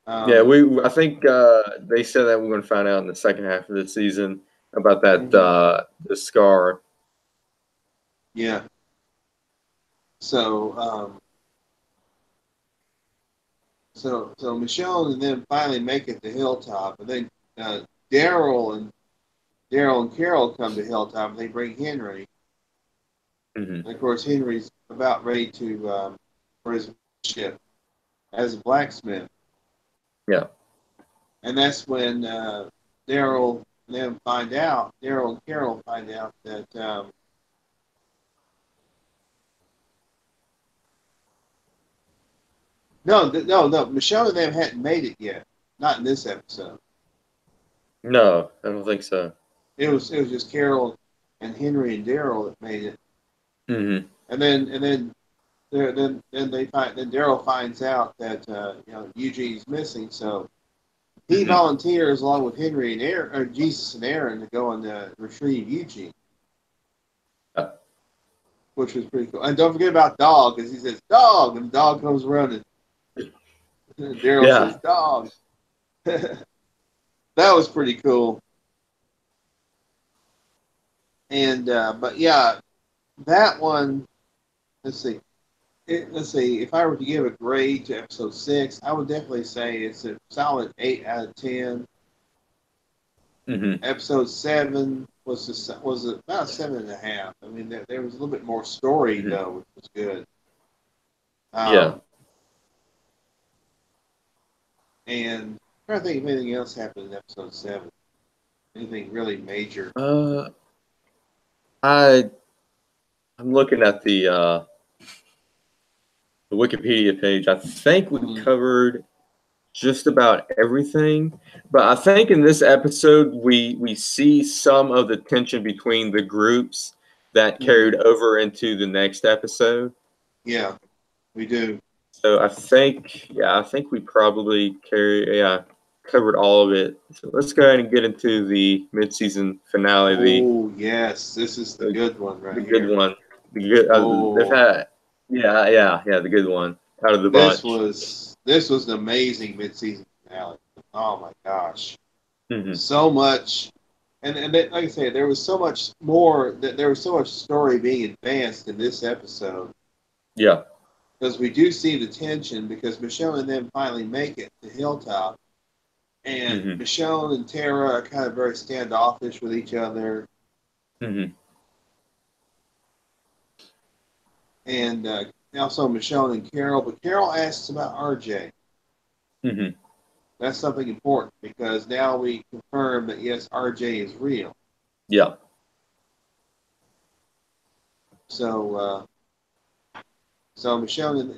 A: Yeah, I think they said that we're going to find out in the second half of the season about that the scar.
B: Yeah. So so Michonne and them finally make it to Hilltop, and then Daryl and Carol come to Hilltop, and they bring Henry. And of course, Henry's about ready to for his ship as a blacksmith.
A: Yeah.
B: And that's when Daryl and Carol find out that no, Michonne and them hadn't made it yet. Not in this episode.
A: No, I don't think so.
B: It was just Carol and Henry and Daryl that made it. And then Daryl finds out that Eugene's missing, so he volunteers along with Henry and Aaron, or Jesus and Aaron, to go and retrieve Eugene, which was pretty cool. And don't forget about Dog, because he says "Dog," and the dog comes running. Daryl says "Dog." That was pretty cool. And but yeah, that one. Let's see. Let's see. If I were to give a grade to episode 6, I would definitely say it's a solid 8 out of 10.
A: Mm-hmm.
B: Episode 7 was about 7.5. I mean, there was a little bit more story
A: Mm-hmm.
B: though, which was good.
A: Yeah.
B: Um, and I'm trying to think if anything else happened in episode 7. Anything really major?
A: Uh, I I'm looking at the Wikipedia page. I think we
B: Mm,
A: covered just about everything, but I think in this episode we see some of the tension between the groups that
B: mm,
A: carried over into the next episode.
B: yeah, we do.
A: So I think we probably covered all of it. So let's go ahead and get into the mid-season finale,
B: Oh yes, this is the
A: the,
B: good one
A: the
B: right
A: good
B: here.
A: one. The good they've
B: Oh,
A: had yeah, the good one out of the bunch.
B: this was an amazing mid-season finale. Oh my gosh,
A: Hmm.
B: so much, like I said, there was so much more. That there was so much story being advanced in this episode
A: Yeah.
B: because we do see the tension because Michonne and them finally make it to Hilltop, and
A: Hmm.
B: Michonne and Tara are kind of very standoffish with each other,
A: Hmm.
B: and also Michonne and Carol. But Carol asks about RJ.
A: Hmm.
B: That's something important because now we confirm that yes, RJ is real.
A: Yeah.
B: So, so Michelle,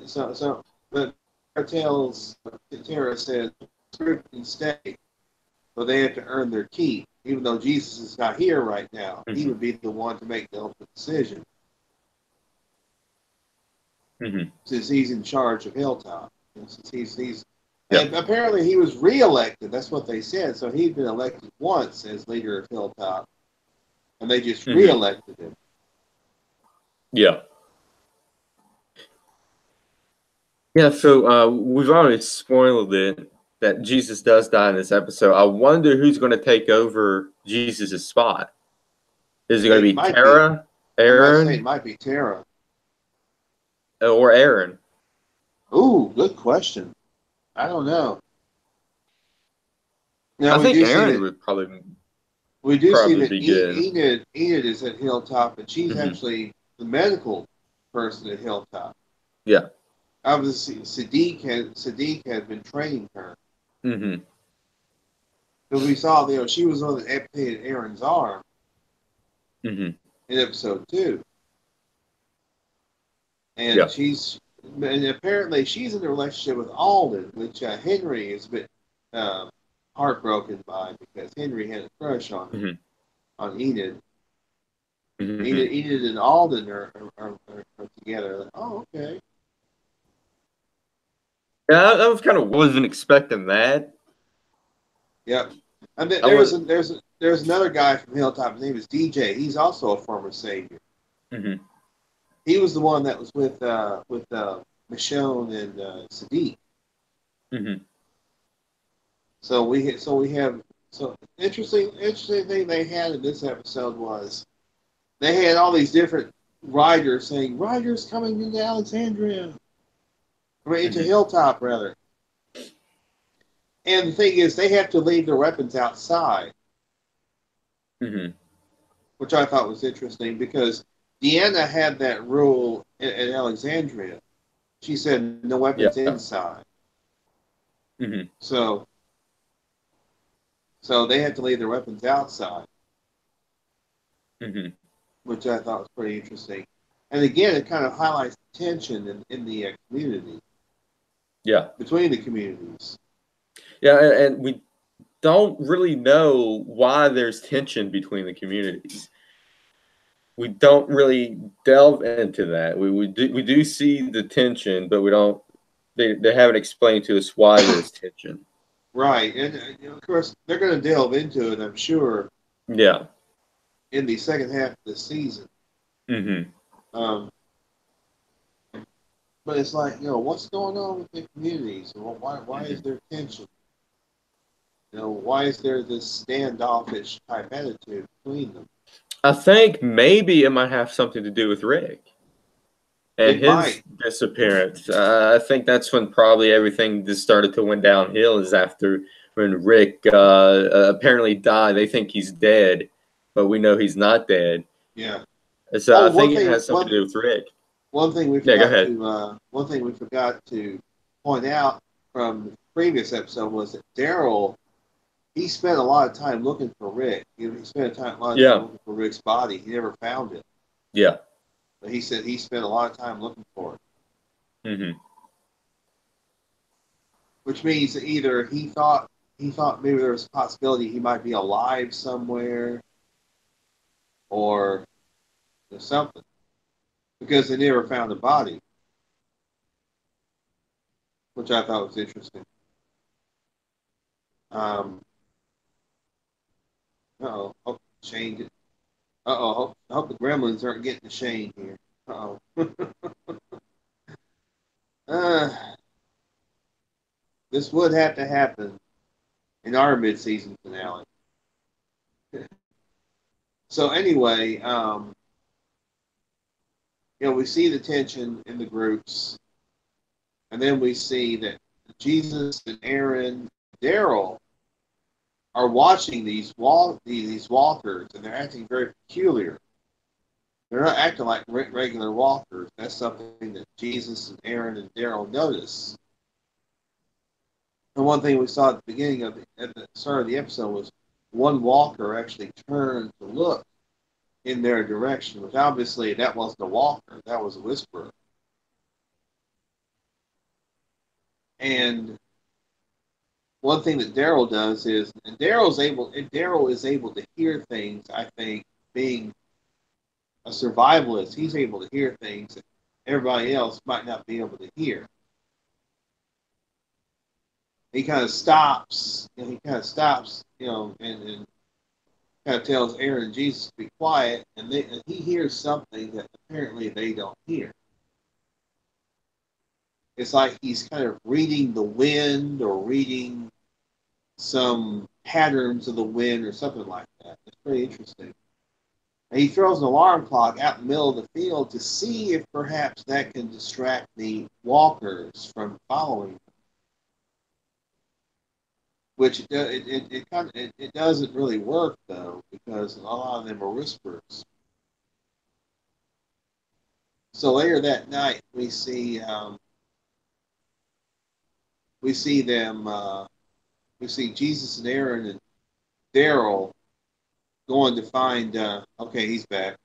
B: but Tara says Spirit can stay, but they have to earn their keep. Even though Jesus is not here right now, he
A: Hmm.
B: would be the one to make the ultimate decision
A: Hmm.
B: since he's in charge of Hilltop. And since he's
A: Yeah.
B: and apparently he was reelected. That's what they said. So he'd been elected once as leader of Hilltop, and they just
A: Hmm.
B: reelected him.
A: Yeah. Yeah, so we've already spoiled it that Jesus does die in this episode. I wonder who's going to take over Jesus' spot. Is it going to
B: It
A: be
B: might be.
A: Tara,
B: I'm about to say it
A: Aaron,
B: might be Tara.
A: or Aaron?
B: Ooh, good question. I don't know. Now
A: I think Aaron would
B: we do see
A: probably
B: that
A: be good.
B: Enid is at Hilltop, and she's
A: Hmm.
B: actually the medical person at Hilltop.
A: Yeah.
B: Obviously, Sadiq had been training her
A: Hmm.
B: because we saw she was the one that amputated Aaron's arm
A: Hmm.
B: in episode 2, and
A: Yeah.
B: apparently she's in a relationship with Alden, which Henry is a bit uh, heartbroken by because Henry had a crush on her,
A: Hmm.
B: on Enid.
A: Hmm.
B: Enid and Alden are together. Like, oh, okay.
A: Yeah, I was kind of wasn't expecting that.
B: Yep. And
A: I was.
B: there's another guy from Hilltop. His name is DJ. He's also a former Savior.
A: Hmm.
B: He was the one that was with Michonne and Sadiq.
A: Hmm.
B: We have interesting thing they had in this episode was they had all these different riders saying riders coming into Alexandria, I mean, into
A: Hmm.
B: Hilltop rather. And the thing is, they have to leave their weapons outside,
A: Hmm.
B: which I thought was interesting because Deanna had that rule in Alexandria. She said no weapons
A: Yeah.
B: inside.
A: Hmm.
B: So they had to leave their weapons outside,
A: Hmm.
B: which I thought was pretty interesting. And again, it kind of highlights the tension in the community,
A: Yeah.
B: between the communities.
A: Yeah, and we don't really know why there's tension between the communities. We don't really delve into that. We do see the tension, but we don't. They haven't explained to us why there's tension.
B: Right, and of course they're going to delve into it, I'm sure,
A: Yeah.
B: in the second half of the season.
A: Hmm.
B: Um, but it's like, what's going on with the communities? Why is there tension? Why is there this standoffish type attitude between them?
A: I think maybe it might have something to do with Rick and
B: It
A: his
B: might.
A: disappearance. I think that's when probably everything just started to went downhill. Is after when Rick apparently died. They think he's dead, but we know he's not dead.
B: Yeah.
A: So
B: Oh,
A: I think it has something to do with Rick.
B: one thing we
A: Yeah, go
B: forgot
A: ahead.
B: to point out from the previous episode was that Daryl, he spent a lot of time looking for Rick. He spent a lot of time
A: Yeah,
B: looking for Rick's body. He never found it,
A: yeah.
B: but he said he spent a lot of time looking for it,
A: Hmm.
B: which means that either he thought maybe there was a possibility he might be alive somewhere, or something, because they never found the body, which I thought was interesting. Um, hope Shane. Hope the Gremlins aren't getting the Shane here. Uh oh. uh, this would have to happen in our mid-season finale. So anyway, we see the tension in the groups, and then we see that Jesus and Aaron, Daryl are watching these walkers, and they're acting very peculiar. They're not acting like regular walkers. That's something that Jesus and Aaron and Daryl notice. And one thing we saw at the beginning at the start of the episode was one walker actually turned to look in their direction, which obviously that wasn't a walker, that was a whisperer. And one thing that Daryl does is, and Daryl is able to hear things. I think being a survivalist, he's able to hear things that everybody else might not be able to hear. He kind of stops, and kind of tells Aaron and Jesus to be quiet, and he hears something that apparently they don't hear. It's like he's kind of reading the wind or reading some patterns of the wind or something like that. It's pretty interesting. And he throws an alarm clock out in the middle of the field to see if perhaps that can distract the walkers from following him. Which it doesn't really work though, because a lot of them are whisperers. So later that night, we see them. We see Jesus and Aaron and Daryl going to find. Okay, he's back.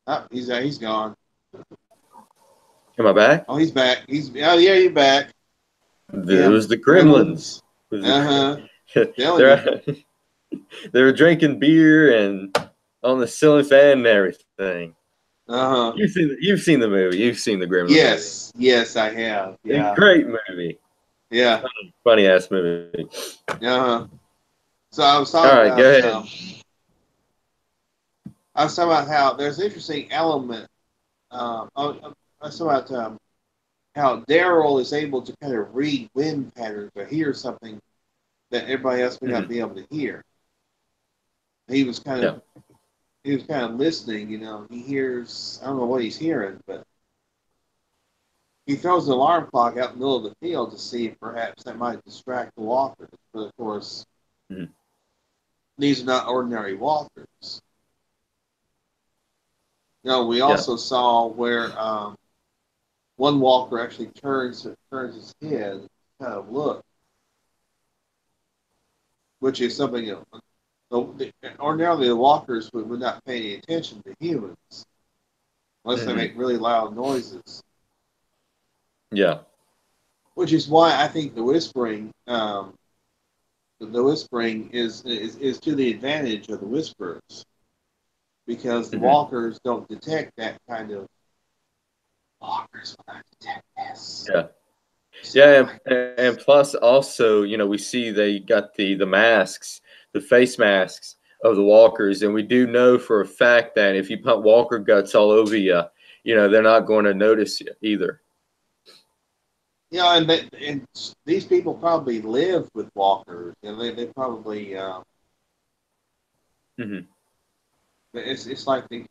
B: Oh, he's gone.
A: Am I back?
B: Oh, he's back. Yeah, you're back.
A: It
B: Damn
A: was the
B: gremlins.
A: Gremlins. It was
B: Uh-huh. Telling you.
A: they're they were drinking beer and on the ceiling fan and everything.
B: Uh-huh.
A: You've seen the movie. You've seen the Gremlin movie.
B: Yes, I have.
A: A
B: Yeah.
A: great movie.
B: Yeah.
A: Funny ass movie.
B: Uh-huh. So I was
A: All
B: talking
A: right, go
B: about
A: ahead.
B: how there's an interesting element. I was talking about how Daryl is able to kind of read wind patterns or hear something that everybody else may not be able to hear. He was kind of
A: Yeah.
B: he was kind of listening. He hears. I don't know what he's hearing, but he throws the alarm clock out in the middle of the field to see if perhaps that might distract the walkers. But of course,
A: Mhm.
B: these are not ordinary walkers. We
A: Yeah.
B: also saw where one walker actually turns his head, kind of look, which is something ordinarily the walkers would not pay any attention to humans unless they make really loud noises.
A: Yeah.
B: Which is why I think the whispering is to the advantage of the whisperers, because the walkers don't detect that kind of. Walkers will not detect this.
A: Yeah. Yeah, and plus also, we see they got the masks, the face masks of the walkers, and we do know for a fact that if you put walker guts all over you, they're not going to notice you either.
B: and these people probably live with walkers. They probably
A: Mm-hmm.
B: it's like they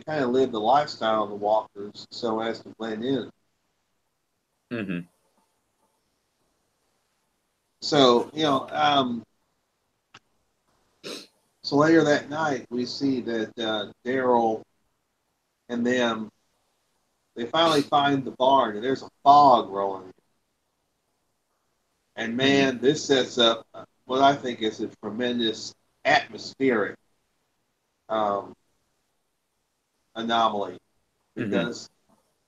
B: kind of live the lifestyle of the walkers so as to blend in.
A: Mm-hmm.
B: So so later that night we see that Daryl and them they finally find the barn and there's a fog rolling. And
A: Mm-hmm.
B: man, this sets up what I think is a tremendous atmospheric um, anomaly
A: Mm-hmm.
B: because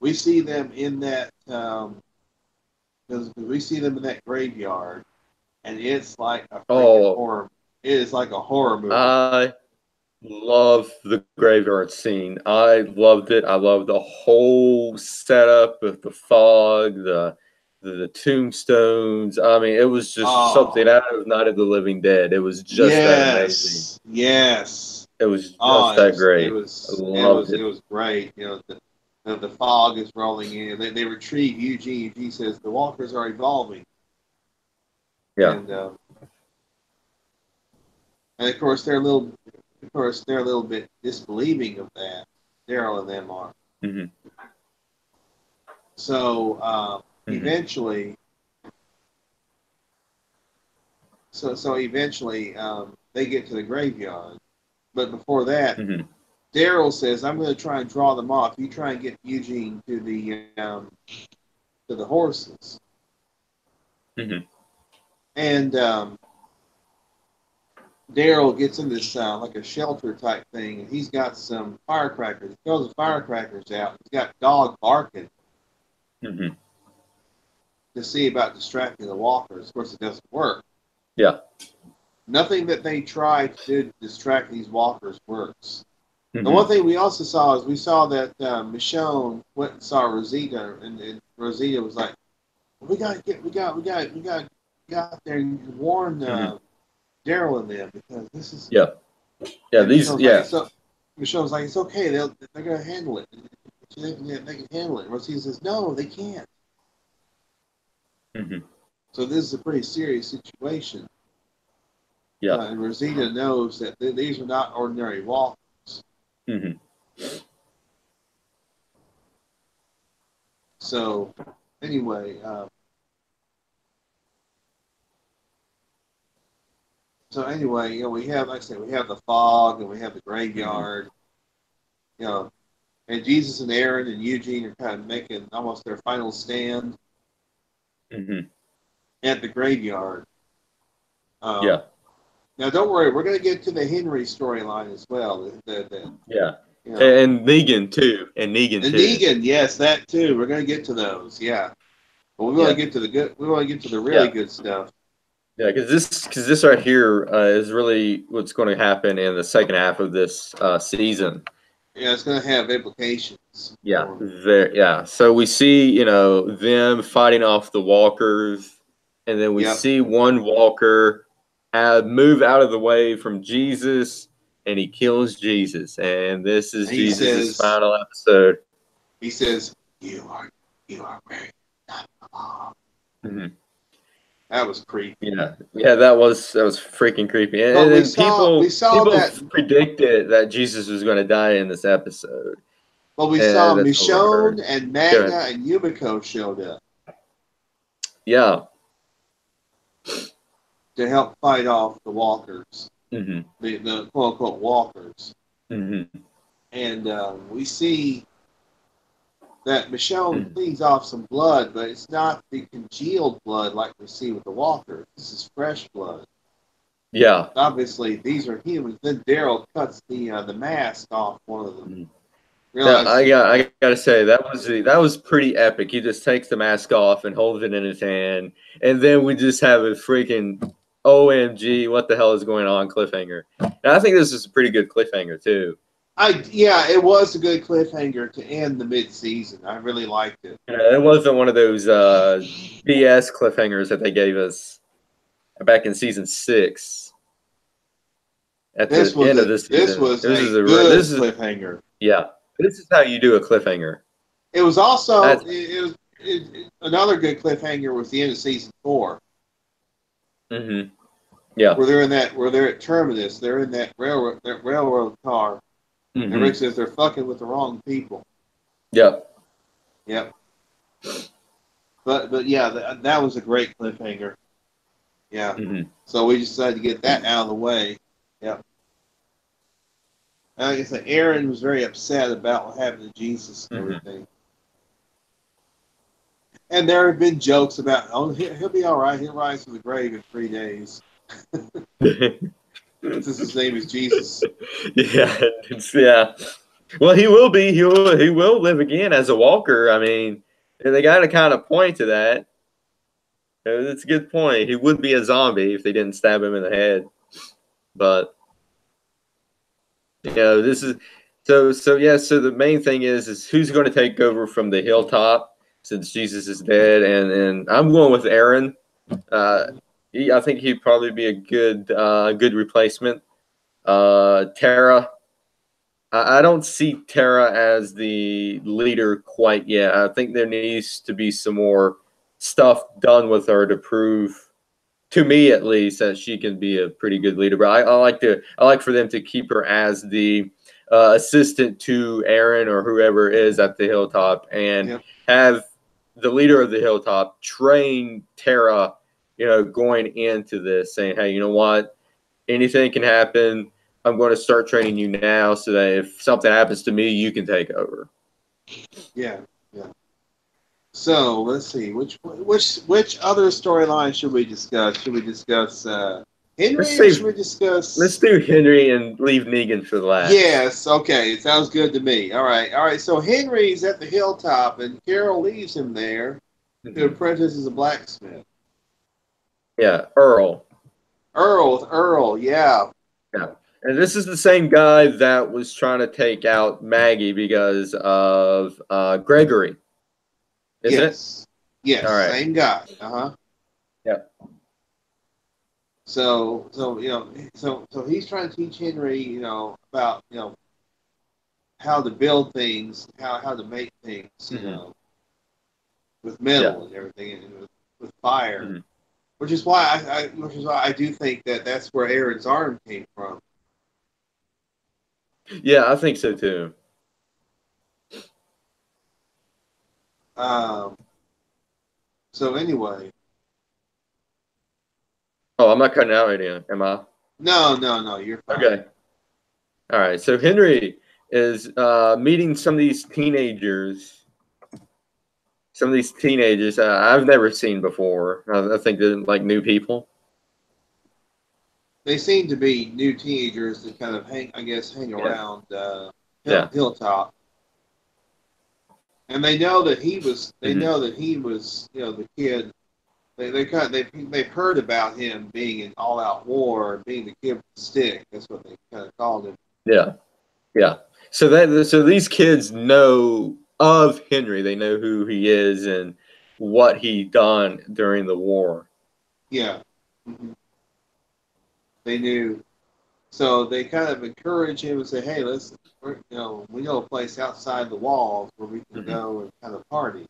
B: we see them in that because we see them in that graveyard, and it's like a freaking
A: Oh,
B: horror. It is like a horror movie.
A: I love the graveyard scene. I loved it. I loved the whole setup with the fog, the tombstones. I mean, it was just something
B: Oh,
A: out of Night of the Living Dead. It was just that amazing.
B: yes, yes.
A: It was just
B: Oh,
A: that great. I loved
B: it
A: it.
B: was great. The fog is rolling in. They retrieve Eugene. Eugene says the walkers are evolving,
A: Yeah.
B: and of course they're a little bit disbelieving of that. Daryl and them are.
A: Mm-hmm.
B: So
A: Mm-hmm.
B: eventually, eventually they get to the graveyard. But before that,
A: Mm-hmm.
B: Daryl says, "I'm going to try and draw them off. You try and get Eugene to the horses."
A: Mm-hmm.
B: And Daryl gets in this like a shelter type thing, and he's got some firecrackers. He throws the firecrackers out. He's got dog barking
A: Mm-hmm.
B: to see about distracting the walkers. Of course, it doesn't work.
A: Yeah.
B: Nothing that they try to do to distract these walkers works. The one
A: Mm-hmm.
B: thing we also saw is we saw that Michonne went and saw Rosita, and Rosita was like, we got to get out there and warn
A: Mm-hmm.
B: Daryl and them because this is."
A: Yeah. Yeah.
B: And
A: These.
B: Michelle's like,
A: Yeah.
B: it's okay. They're gonna handle it. They can handle it. Rosita says, no, they can't.
A: Mm-hmm.
B: So this is a pretty serious situation.
A: Yeah.
B: And Rosita knows that these are not ordinary walkers.
A: Mm-hmm.
B: So anyway, we have, like I said, we have the fog and we have the
A: Mm-hmm.
B: graveyard. You know, and Jesus and Aaron and Eugene are kind of making almost their final stand
A: Mm-hmm.
B: at the graveyard.
A: Yeah.
B: Now, don't worry, we're going to get to the Henry storyline as well.
A: Yeah.
B: You know,
A: And Negan too. And Negan
B: and
A: too.
B: Negan, yes, that too. We're going to get to those, yeah. But we want
A: Yeah.
B: to get to the good. We want to get to the really
A: Yeah.
B: good stuff.
A: Yeah, because this right here is really what's going to happen in the second half of this season.
B: Yeah, it's going to have implications.
A: Yeah, yeah. So we see, them fighting off the walkers, and then we
B: Yep.
A: see one walker move out of the way from Jesus, and he kills Jesus. And this is
B: And he
A: Jesus'
B: says,
A: final episode.
B: "You are very not belong."
A: Mm-hmm.
B: That was creepy.
A: Yeah, that was freaking creepy. And,
B: But
A: and
B: we
A: then
B: saw
A: people
B: that.
A: predicted that Jesus was going to die in this episode.
B: But we saw
A: That's what we heard.
B: Michonne and
A: Go
B: Magna
A: ahead.
B: and Yumiko showed up
A: Yeah.
B: to help fight off the walkers,
A: Mm-hmm.
B: the quote unquote walkers.
A: Mm-hmm.
B: And we see that Michonne
A: Mm-hmm.
B: cleans off some blood, but it's not the congealed blood like we see with the walkers. This is fresh blood.
A: Yeah.
B: Obviously, these are humans. Then Daryl cuts the mask off one of them.
A: Mm-hmm. Yeah,
B: Realize,
A: I gotta say that was pretty epic. He just takes the mask off and holds it in his hand, and then we just have a freaking OMG, what the hell is going on cliffhanger. And I think this is a pretty good cliffhanger too.
B: it was a good cliffhanger to end the mid-season. I really liked it.
A: It wasn't one of those BS cliffhangers that they gave us back in season 6. At the end of this season,
B: this was
A: this
B: a
A: is
B: good cliffhanger.
A: yeah. This is how you do a cliffhanger.
B: It was also
A: That's
B: it another good cliffhanger was the end of season 4,
A: Mm-hmm. Yeah.
B: where they're at Terminus. They're in that railroad car. And
A: Mm-hmm.
B: Rick says they're fucking with the wrong people.
A: Yep.
B: Yep. But yeah, that was a great cliffhanger. Yeah.
A: Mm-hmm.
B: So we decided to get that out of the way. Yep. And like I said, Aaron was very upset about what happened to Jesus and
A: Mm-hmm.
B: everything. And there have been jokes about, oh, he'll be all right. He'll rise from the grave in 3 days. Since his name is Jesus.
A: Yeah. Yeah. Well, he will be. He will live again as a walker. I mean, they got to kind of point to that. That's a good point. He would be a zombie if they didn't stab him in the head. But this is so yeah. So the main thing is who's going to take over from the hilltop since Jesus is dead, and I'm going with Aaron. Uh, I think he'd probably be a good replacement. Tara, I don't see Tara as the leader quite yet. I think there needs to be some more stuff done with her to prove, to me at least, that she can be a pretty good leader. But I like for them to keep her as the assistant to Aaron or whoever is at the hilltop, and
B: Yep.
A: have the leader of the hilltop train Tara, going into this, saying, "Hey, you know what? Anything can happen. I'm going to start training you now, so that if something happens to me, you can take over."
B: Yeah. Yeah. So let's see, which other storyline should we discuss? Should we discuss
A: Let's
B: Henry, or should
A: save.
B: we
A: Let's
B: discuss?
A: do Henry and leave Negan for last.
B: Yes, okay, sounds good to me. All right. So Henry's at the hilltop, and Carol leaves him there to
A: Mm-hmm.
B: apprentice as a blacksmith.
A: Yeah, Earl.
B: Earl, yeah,
A: Yeah. And this is the same guy that was trying to take out Maggie because of Gregory, isn't it?
B: yes,
A: All
B: yes,
A: right.
B: same guy. Uh huh.
A: Yeah.
B: So he's trying to teach Henry, about how to build things, how to make things,
A: Mm-hmm.
B: with
A: Yeah.
B: metal and everything, and with fire.
A: Mm-hmm.
B: Which is why I do think that that's where Aaron's arm came from.
A: Yeah, I think so too.
B: Um, so anyway,
A: Oh, I'm not cutting out right now, am I?
B: no, you're fine.
A: Okay. All right. So Henry is meeting some of these teenagers I've never seen before. I think they're like new people.
B: They seem to be new teenagers that kind of hang
A: Yeah.
B: around
A: Yeah.
B: Hilltop, and they know that he was. They
A: Mm-hmm.
B: know that he was, the kid. They've heard about him being in all out war, being the kid with the stick. That's what they kind of called him.
A: Yeah. Yeah. So these kids know of Henry. They know who he is and what he done during the war.
B: Yeah, hmm they knew. So they kind of encourage him and say, "Hey, we know a place outside the walls where we can
A: Mm-hmm.
B: go and kind of party."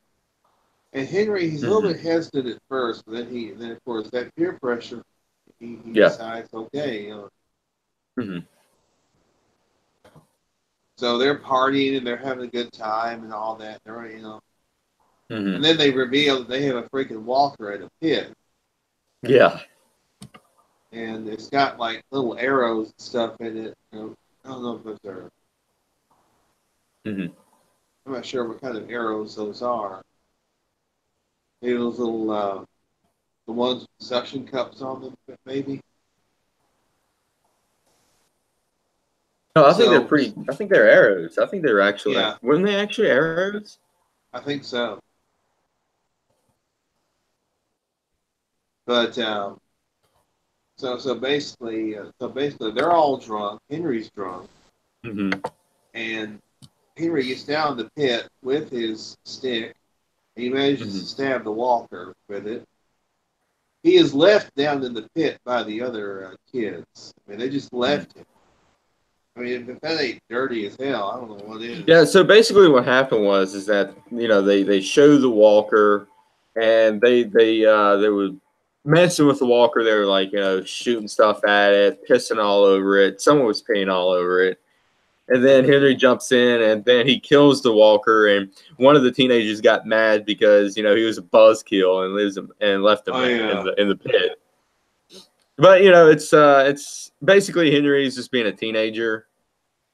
B: And Henry, he's a little
A: Mm-hmm.
B: bit hesitant at first, but then of course that peer pressure, he
A: Yeah.
B: decides, okay,
A: Mm-hmm.
B: so they're partying and they're having a good time and all that. And
A: Mm-hmm.
B: then they reveal that they have a freaking walker at a pit,
A: Yeah.
B: and it's got like little arrows and stuff in it. I don't know if those are.
A: Mm-hmm.
B: I'm not sure what kind of arrows those are. Maybe those little the ones with suction cups on them, maybe.
A: No, I think they're
B: So
A: pretty. I think they're arrows. I think they're actually.
B: yeah,
A: Weren't they actually arrows?
B: I think so. But so basically, they're all drunk. Henry's drunk,
A: Mm-hmm.
B: and Henry gets down the pit with his stick, and he manages
A: Mm-hmm.
B: to stab the walker with it. He is left down in the pit by the other kids. I mean, they just
A: Mm-hmm.
B: left him. I mean, if that ain't dirty as hell, I don't know what
A: Yeah,
B: is.
A: so basically what happened was is that they showed the walker, and they were messing with the walker. They were like shooting stuff at it, pissing all over it. Someone was peeing all over it, and then Henry jumps in and then he kills the walker. And one of the teenagers got mad because he was a buzzkill and left him
B: Oh
A: there in
B: yeah,
A: the pit. But it's basically Henry's just being a teenager,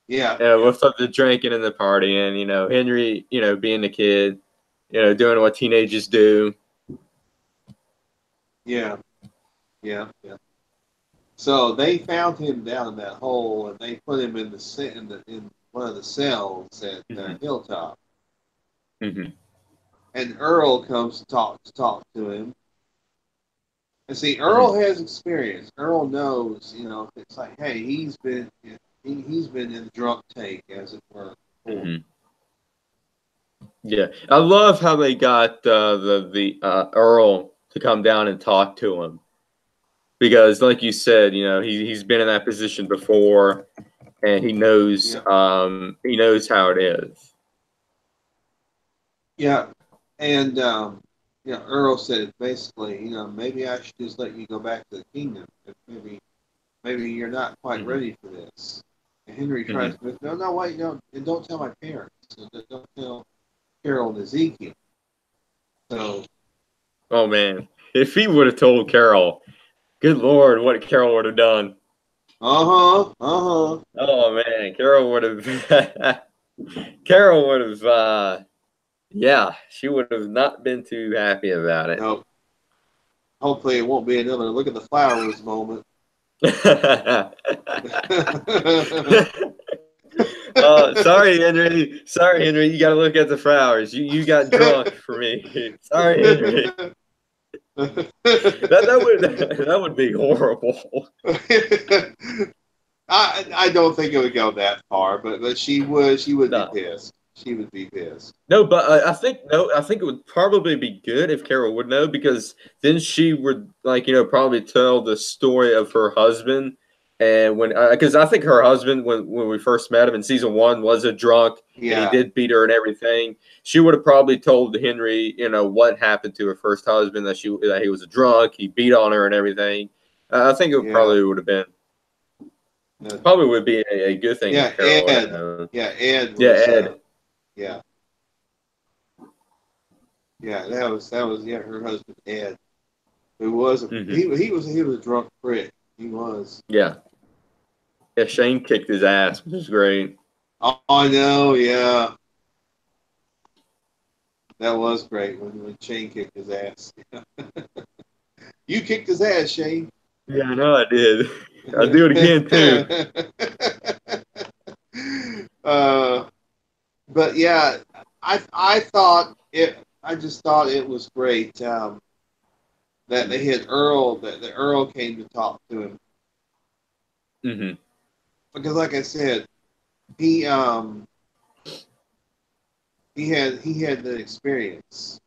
B: yeah, yeah,
A: with the drinking and the partying. Henry, being the kid, doing what teenagers do.
B: yeah, yeah, yeah. So they found him down in that hole, and they put him in in one of the cells at
A: Hmm.
B: Hilltop.
A: Hmm.
B: And Earl comes to talk to him. And see,
A: Hmm.
B: Earl has experience. Earl knows, it's like, hey, he's been in the drunk tank, as it were, before.
A: Hmm. Yeah, I love how they got the Earl to come down and talk to him because, like you said, he's been in that position before, and
B: Yeah,
A: he knows how it is.
B: yeah. And Earl said basically, maybe I should just let you go back to the kingdom. If maybe you're not quite
A: Hmm.
B: ready for this. And Henry tries
A: Hmm.
B: to, no, wait, no, and don't tell my parents. Don't tell Carol and Ezekiel. So,
A: Oh man, if he would have told Carol, good Lord, what Carol would have done.
B: uh-huh.
A: Oh man, Carol would have. Carol would have. Yeah, she would have not been too happy about it.
B: No, hopefully it won't be another look at the flowers moment.
A: Sorry, Henry. Sorry, Henry. You got to look at the flowers. You got drunk for me. Sorry, Henry. That would that would be horrible.
B: I don't think it would go that far, but she would be
A: No.
B: pissed. She would be pissed.
A: No, but I think it would probably be good if Carol would know because then she would probably tell the story of her husband and when because I think her husband when we first met him in season 1 was a drunk and he
B: Yeah,
A: did beat her and everything. She would have probably told Henry what happened to her first husband that he was a drunk, he beat on her and everything. I think it
B: yeah,
A: probably would have been
B: uh,
A: probably would be a good thing
B: yeah.
A: if Carol would have
B: Ed,
A: known.
B: yeah, Ed
A: Yeah,
B: was,
A: Ed.
B: yeah, yeah. That was yeah. Her husband Ed, who was
A: Hmm.
B: he was a drunk prick. He was.
A: Yeah. Yeah, Shane kicked his ass, which is great.
B: Oh, I know. Yeah, that was great when Shane kicked his ass. You kicked his ass, Shane.
A: Yeah, I know I did. I'll do it again too.
B: uh, but yeah, I thought it. I just thought it was great that they had Earl. That Earl came to talk to him
A: Hmm.
B: because, like I said, he um he had the experience,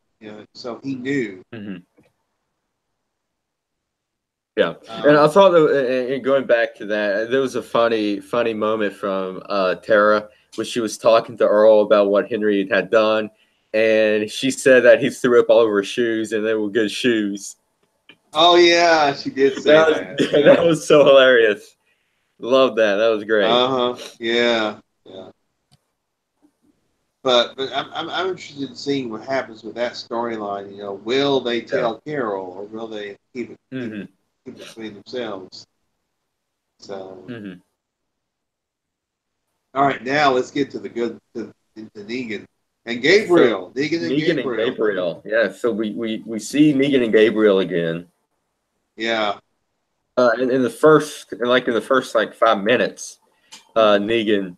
B: so he knew.
A: Hmm. Yeah, and I
B: Um,
A: thought that, and going back to that, there was a funny moment from Tara when she was talking to Earl about what Henry had done, and she said that he threw up all over his shoes, and they were good shoes.
B: oh yeah, she did say
A: That
B: that.
A: was
B: Yeah.
A: that was so hilarious. Love that. That was great.
B: Uh huh. Yeah. Yeah. But I'm interested in seeing what happens with that storyline. Will they
A: Yeah.
B: tell Carol or will they
A: Hmm.
B: keep it between themselves? So,
A: Hmm.
B: all right, now let's get to the good to Negan and
A: So
B: Gabriel. Negan and
A: Negan and
B: Gabriel.
A: Gabriel. Yeah. So we see Negan and Gabriel again.
B: Yeah.
A: In the first, in the first 5 minutes,
B: Mm-hmm.
A: Negan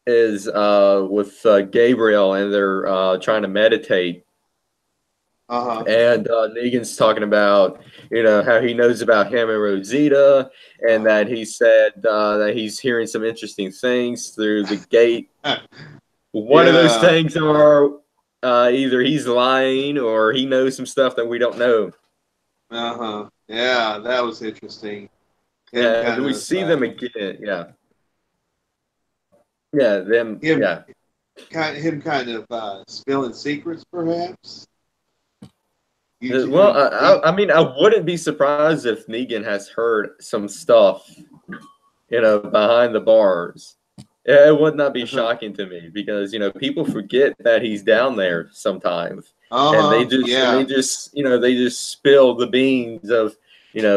A: is with Gabriel, and they're trying to meditate.
B: Uh huh.
A: And Negan's talking about, how he knows about him and Rosita, and
B: Uh
A: that he said that he's hearing some interesting things through the gate.
B: huh.
A: One of those
B: Yeah.
A: things are either he's lying or he knows some stuff that we don't know.
B: Uh huh. Yeah, that was interesting. Him
A: And
B: kind
A: we
B: of
A: see them again. Yeah. Yeah, them.
B: Him
A: Yeah.
B: kind of spilling secrets, perhaps.
A: Well,
B: He,
A: I mean, I wouldn't be surprised if Negan has heard some stuff, behind the bars. It would not be
B: uh-huh,
A: shocking to me because people forget that he's down there sometimes, and
B: uh-huh, yeah,
A: they just spill the beans of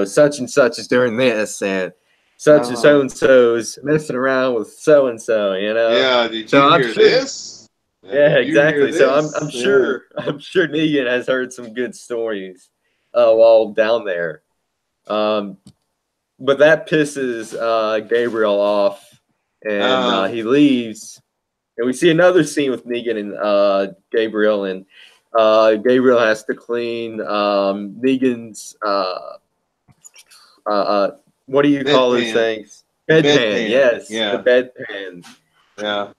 A: such and such is doing this and such
B: uh-huh.
A: and so is messing around with so and so.
B: Yeah, did
A: So
B: you
A: I'm
B: hear
A: sure.
B: this?
A: Yeah,
B: Did you hear
A: exactly. So I'm
B: this? Yeah.
A: sure Negan has heard some good stories while down there. Um, but that pisses Gabriel off, and
B: Uh,
A: he leaves. And we see another scene with Negan and Gabriel, and Gabriel has to clean Negan's what do you call those
B: bedpan.
A: things?
B: The
A: Bedpan.
B: bedpan.
A: Yes, the
B: Yeah.
A: bedpan.
B: Yeah.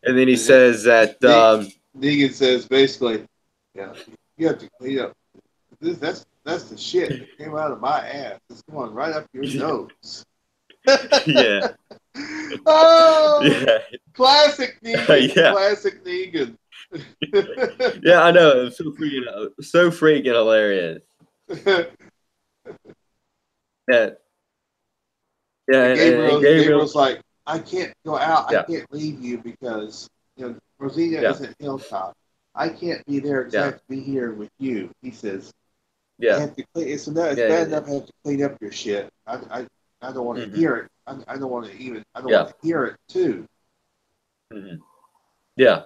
A: And then he
B: And it,
A: says that
B: Negan says basically, yeah, you have to clean up. That's the shit that came out of my ass. It's going right up your nose.
A: yeah,
B: Oh,
A: yeah,
B: classic Negan.
A: yeah,
B: Classic Negan.
A: yeah. I know. It's so freaking hilarious. Yeah, yeah,
B: And
A: and Gabriel.
B: Gabriel's like, I can't go out. I
A: Yeah,
B: can't leave you because Rosita
A: yeah,
B: is at Hilltop. I can't be there because I
A: yeah,
B: have to be here with you. He says, I
A: yeah,
B: have to clean. It's
A: yeah,
B: bad enough I have to clean up your shit. I don't want to
A: mm-hmm,
B: hear it. I don't want to even. I don't want
A: yeah,
B: to hear it too.
A: mm-hmm, yeah,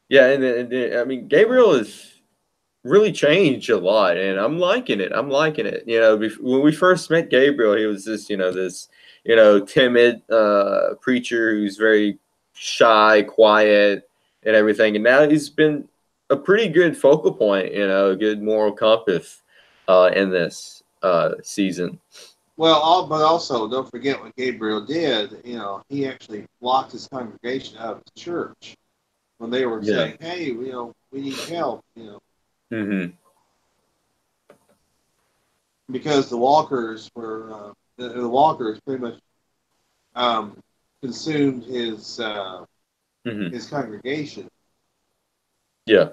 A: yeah. I mean, Gabriel is really changed a lot, and I'm liking it. I'm liking it. When we first met Gabriel, he was this timid preacher who's very shy, quiet, and everything. And now he's been a pretty good focal point. A good moral compass in this season.
B: Well, but also don't forget what Gabriel did. He actually locked his congregation out of the church when they were
A: Yeah.
B: saying, "Hey, we need help."
A: Mm-hmm.
B: Because the walkers were the walkers pretty much um, consumed
A: Mm-hmm.
B: his congregation,
A: Yeah.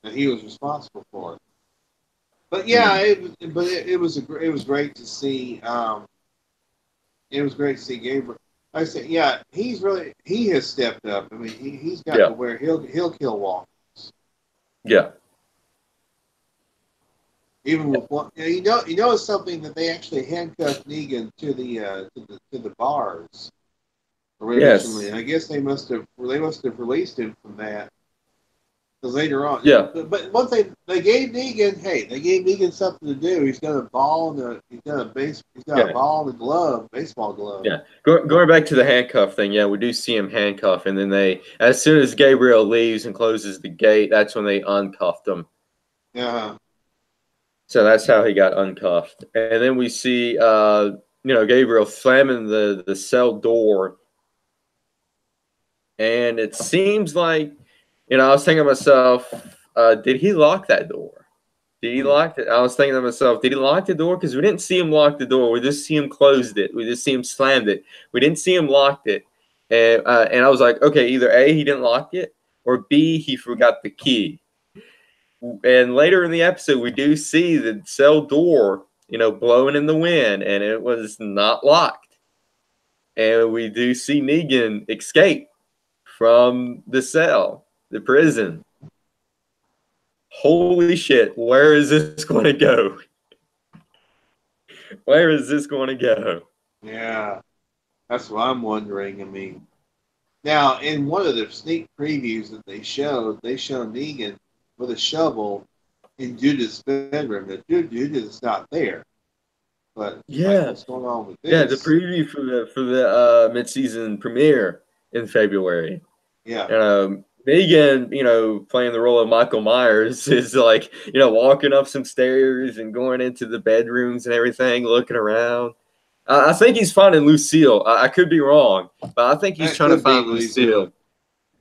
B: and he was responsible for it. But yeah,
A: Mm-hmm.
B: it was great to see. It was great to see Gabriel. I said, yeah, he has stepped up. I mean, he's gotten to
A: Yeah.
B: where he'll kill walkers,
A: Yeah.
B: even with one. It's something that they actually handcuffed Negan to the bars originally.
A: Yes.
B: I guess they must have released him from that. Because later on,
A: Yeah.
B: but one thing they gave Negan, hey, they gave Negan something to do. He's got a ball and he's got a
A: Yeah.
B: ball and a glove, baseball glove.
A: Yeah, going back to the handcuff thing, yeah, we do see him handcuff, and then as soon as Gabriel leaves and closes the gate, that's when they uncuffed him.
B: Yeah,
A: So that's how he got uncuffed. And then we see, Gabriel slamming the cell door, and it seems like, I was thinking to myself, did he lock that door? Did he lock it? I was thinking to myself, did he lock the door? Because we didn't see him lock the door. We just see him closed it. We just see him slammed it. We didn't see him locked it. And I was like, okay, either A, he didn't lock it, or B, he forgot the key. And later in the episode, we do see the cell door, blowing in the wind, and it was not locked. And we do see Negan escape from the cell, the prison. Holy shit, where is this going to go? Where is this going to go?
B: yeah, that's what I'm wondering. I mean, now in one of the sneak previews that they showed Negan with a shovel in Judith's bedroom. That Judith's not there, but it's like,
A: Yeah,
B: what's going on with
A: yeah. The
B: this?
A: preview for the mid-season premiere in February.
B: Yeah,
A: Negan, playing the role of Michael Myers, is like, walking up some stairs and going into the bedrooms and everything, looking around. I think he's finding Lucille. I could be wrong, but I think he's
B: that
A: trying to
B: could be
A: find
B: Louisville.
A: Lucille.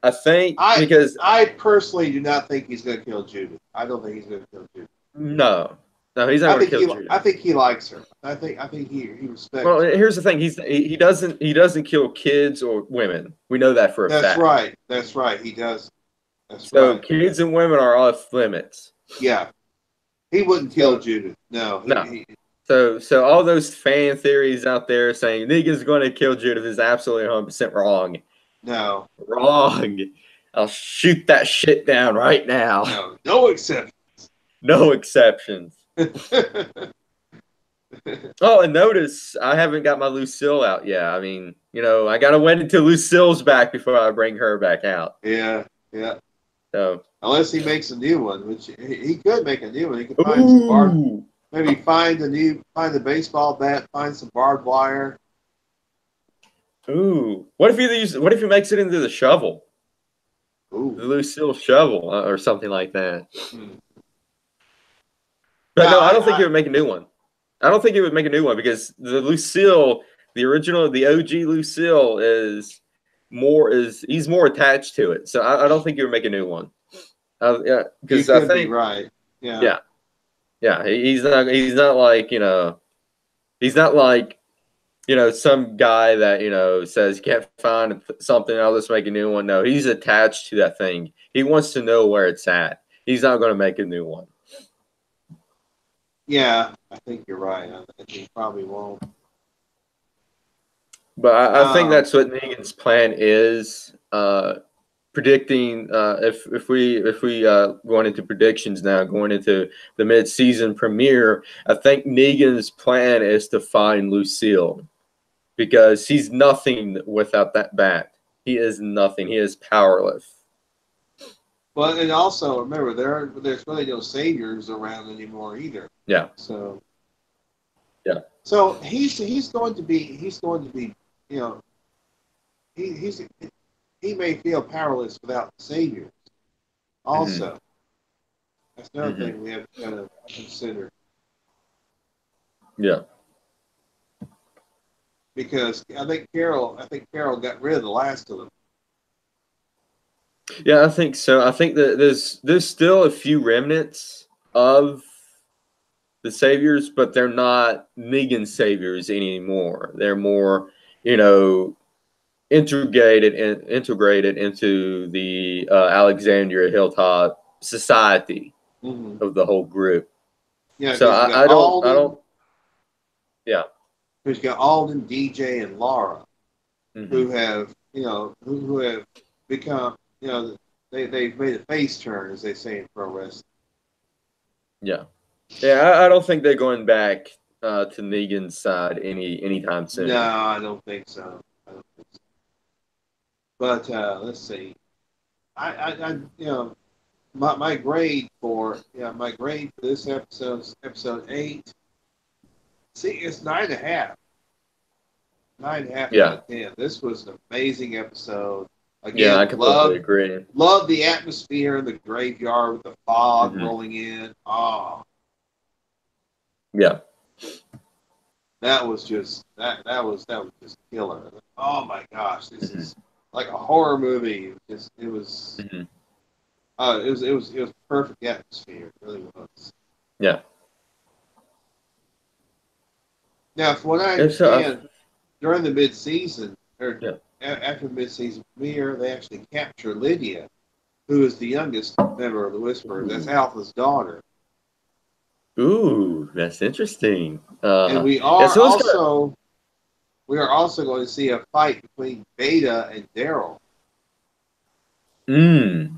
A: I think
B: I
A: because
B: I personally do not think he's going to kill Judith. I don't think he's going to kill Judith.
A: no, No, he's not going to kill
B: I
A: Judith.
B: think he likes her. I think he
A: Well,
B: respects her.
A: here's the thing: he doesn't kill kids or women. We know that for a
B: That's
A: fact.
B: right. That's right. He does. That's
A: So
B: right.
A: kids and women are off limits.
B: Yeah. He wouldn't kill
A: So
B: Judith. No.
A: no. So all those fan theories out there saying Negan's going to kill Judith is absolutely 100% wrong.
B: No.
A: Wrong. I'll shoot that shit down right now.
B: No. No exception.
A: No exceptions. Oh, and notice I haven't got my Lucille out yet. I mean, I got to wait until Lucille's back before I bring her back out.
B: Yeah. Yeah.
A: So,
B: Unless he makes a new one, which he could make a new one. He could find some
A: ooh,
B: maybe find the baseball bat, find some barbed wire.
A: ooh. What if he makes it into the shovel?
B: Ooh.
A: The Lucille shovel or something like that.
B: Hmm.
A: But
B: Now
A: no, I don't think he would make a new one. I don't think he would make a new one because the Lucille, the original, the OG Lucille he's more attached to it. So I don't think he would make a new one. Yeah,
B: You
A: because I
B: could be
A: think
B: right. Yeah.
A: yeah, he's not like he's not like some guy that says can't find something. I'll just make a new one. No, he's attached to that thing. He wants to know where it's at. He's not going to make a new one.
B: Yeah, I think you're right. I think he probably won't.
A: But I think that's what Negan's plan is. Predicting if we going into predictions now, going into the mid-season premiere, I think Negan's plan is to find Lucille because he's nothing without that bat. He is nothing. He is powerless.
B: Well, and also remember there's really no saviors around anymore either.
A: Yeah.
B: So
A: Yeah.
B: So he's going to be you know he may feel powerless without the saviors. Also, that's another thing we have to kind of consider.
A: Yeah.
B: Because I think Carol got rid of the last of them.
A: Yeah, I think so. I think that there's still a few remnants of the saviors, but they're not Negan saviors anymore. They're more, integrated into the Alexandria Hilltop society of the whole group.
B: Yeah,
A: So
B: because you got
A: I
B: Alden,
A: don't. Yeah.
B: because you got Alden, DJ, and Laura, who have who have become they've made a face turn, as they say in pro wrestling.
A: Yeah. Yeah, I don't think they're going back to Negan's side anytime soon.
B: No, I don't think so. But let's see. I my grade for this episode 8. See, it's 9.5. 9.5
A: Yeah.
B: out of 10. This was an amazing episode. Again,
A: Yeah, I completely agree.
B: Love the atmosphere in the graveyard with the fog rolling in. Oh,
A: yeah.
B: that was just killer. Oh my gosh, this is like a horror movie. It was perfect atmosphere. It really was.
A: Yeah.
B: Now, from what I understand, during the mid-season or after the mid-season premiere, they actually capture Lydia, who is the youngest member of the Whisperers. That's Alpha's daughter.
A: Ooh, that's interesting.
B: And we are also going to see a fight between Beta and Daryl.
A: Now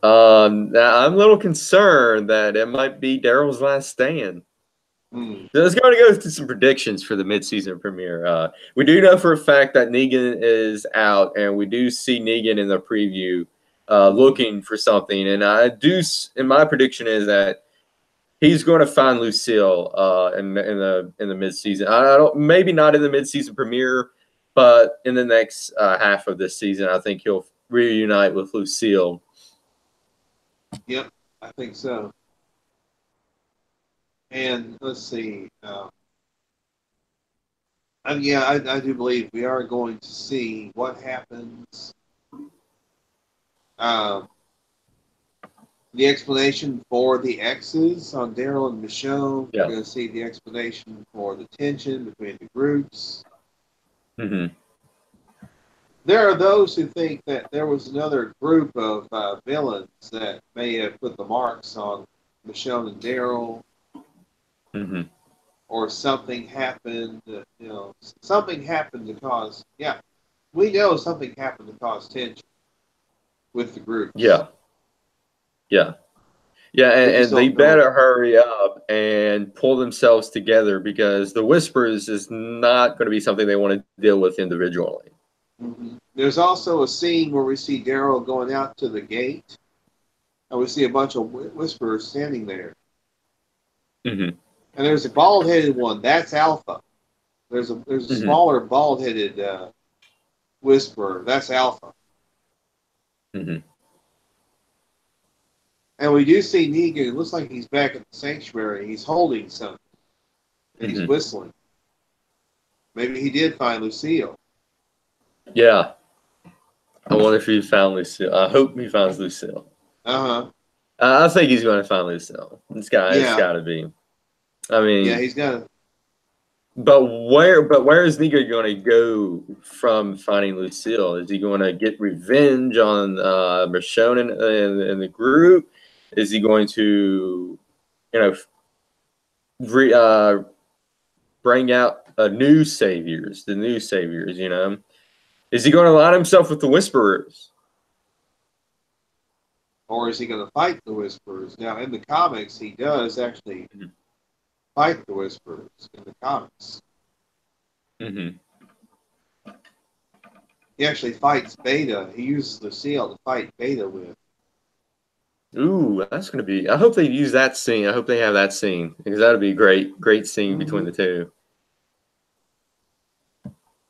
A: I'm a little concerned that it might be Daryl's last stand. So let's go through some predictions for the mid-season premiere. We do know for a fact that Negan is out, and we do see Negan in the preview looking for something. And and my prediction is that he's going to find Lucille in the mid-season. I don't, maybe not in the mid-season premiere, but in the next half of this season, I think he'll reunite with Lucille.
B: Yep, I think so. And let's see. I do believe we are going to see what happens the explanation for the X's on Daryl and Michonne.
A: Yeah.
B: We're going to see the explanation for the tension between the groups.
A: Mm-hmm.
B: There are those who think that there was another group of villains that may have put the marks on Michonne and Daryl,
A: Mm-hmm.
B: or something happened. Something happened to cause. Yeah, we know something happened to cause tension with the groups.
A: Yeah. Yeah. Yeah,
B: We just
A: and they
B: don't know.
A: better hurry up and pull themselves together because the Whispers is not going to be something they want to deal with individually.
B: Mm-hmm. There's also a scene where we see Daryl going out to the gate, and we see a bunch of whisperers standing there.
A: Mm-hmm.
B: And there's a bald-headed one. That's Alpha. There's a
A: Mm-hmm.
B: smaller bald-headed whisperer. That's Alpha.
A: Mm-hmm.
B: And we do see Negan. It looks like he's back at the sanctuary. He's holding something. And he's
A: Mm-hmm.
B: whistling. Maybe he did find Lucille.
A: Yeah. I wonder if he found Lucille. I hope he finds Lucille.
B: Uh-huh.
A: I think he's going to find Lucille. It's got
B: Yeah.
A: to be. I
B: Yeah,
A: mean,
B: he's got to.
A: But where is Nico going to go from finding Lucille? Is he going to get revenge on Michonne and the group? Is he going to, you know, bring out the new saviors? You know, is he going to align himself with the Whisperers?
B: Or is he going to fight the Whisperers? Now, in the comics, he does actually fight the Whisperers in the comics.
A: Mm-hmm.
B: He actually fights Beta. He uses the seal to fight Beta with.
A: Ooh, that's going to be. I hope they use that scene. I hope they have that scene because that'd be a great scene between
B: Mm-hmm.
A: the two.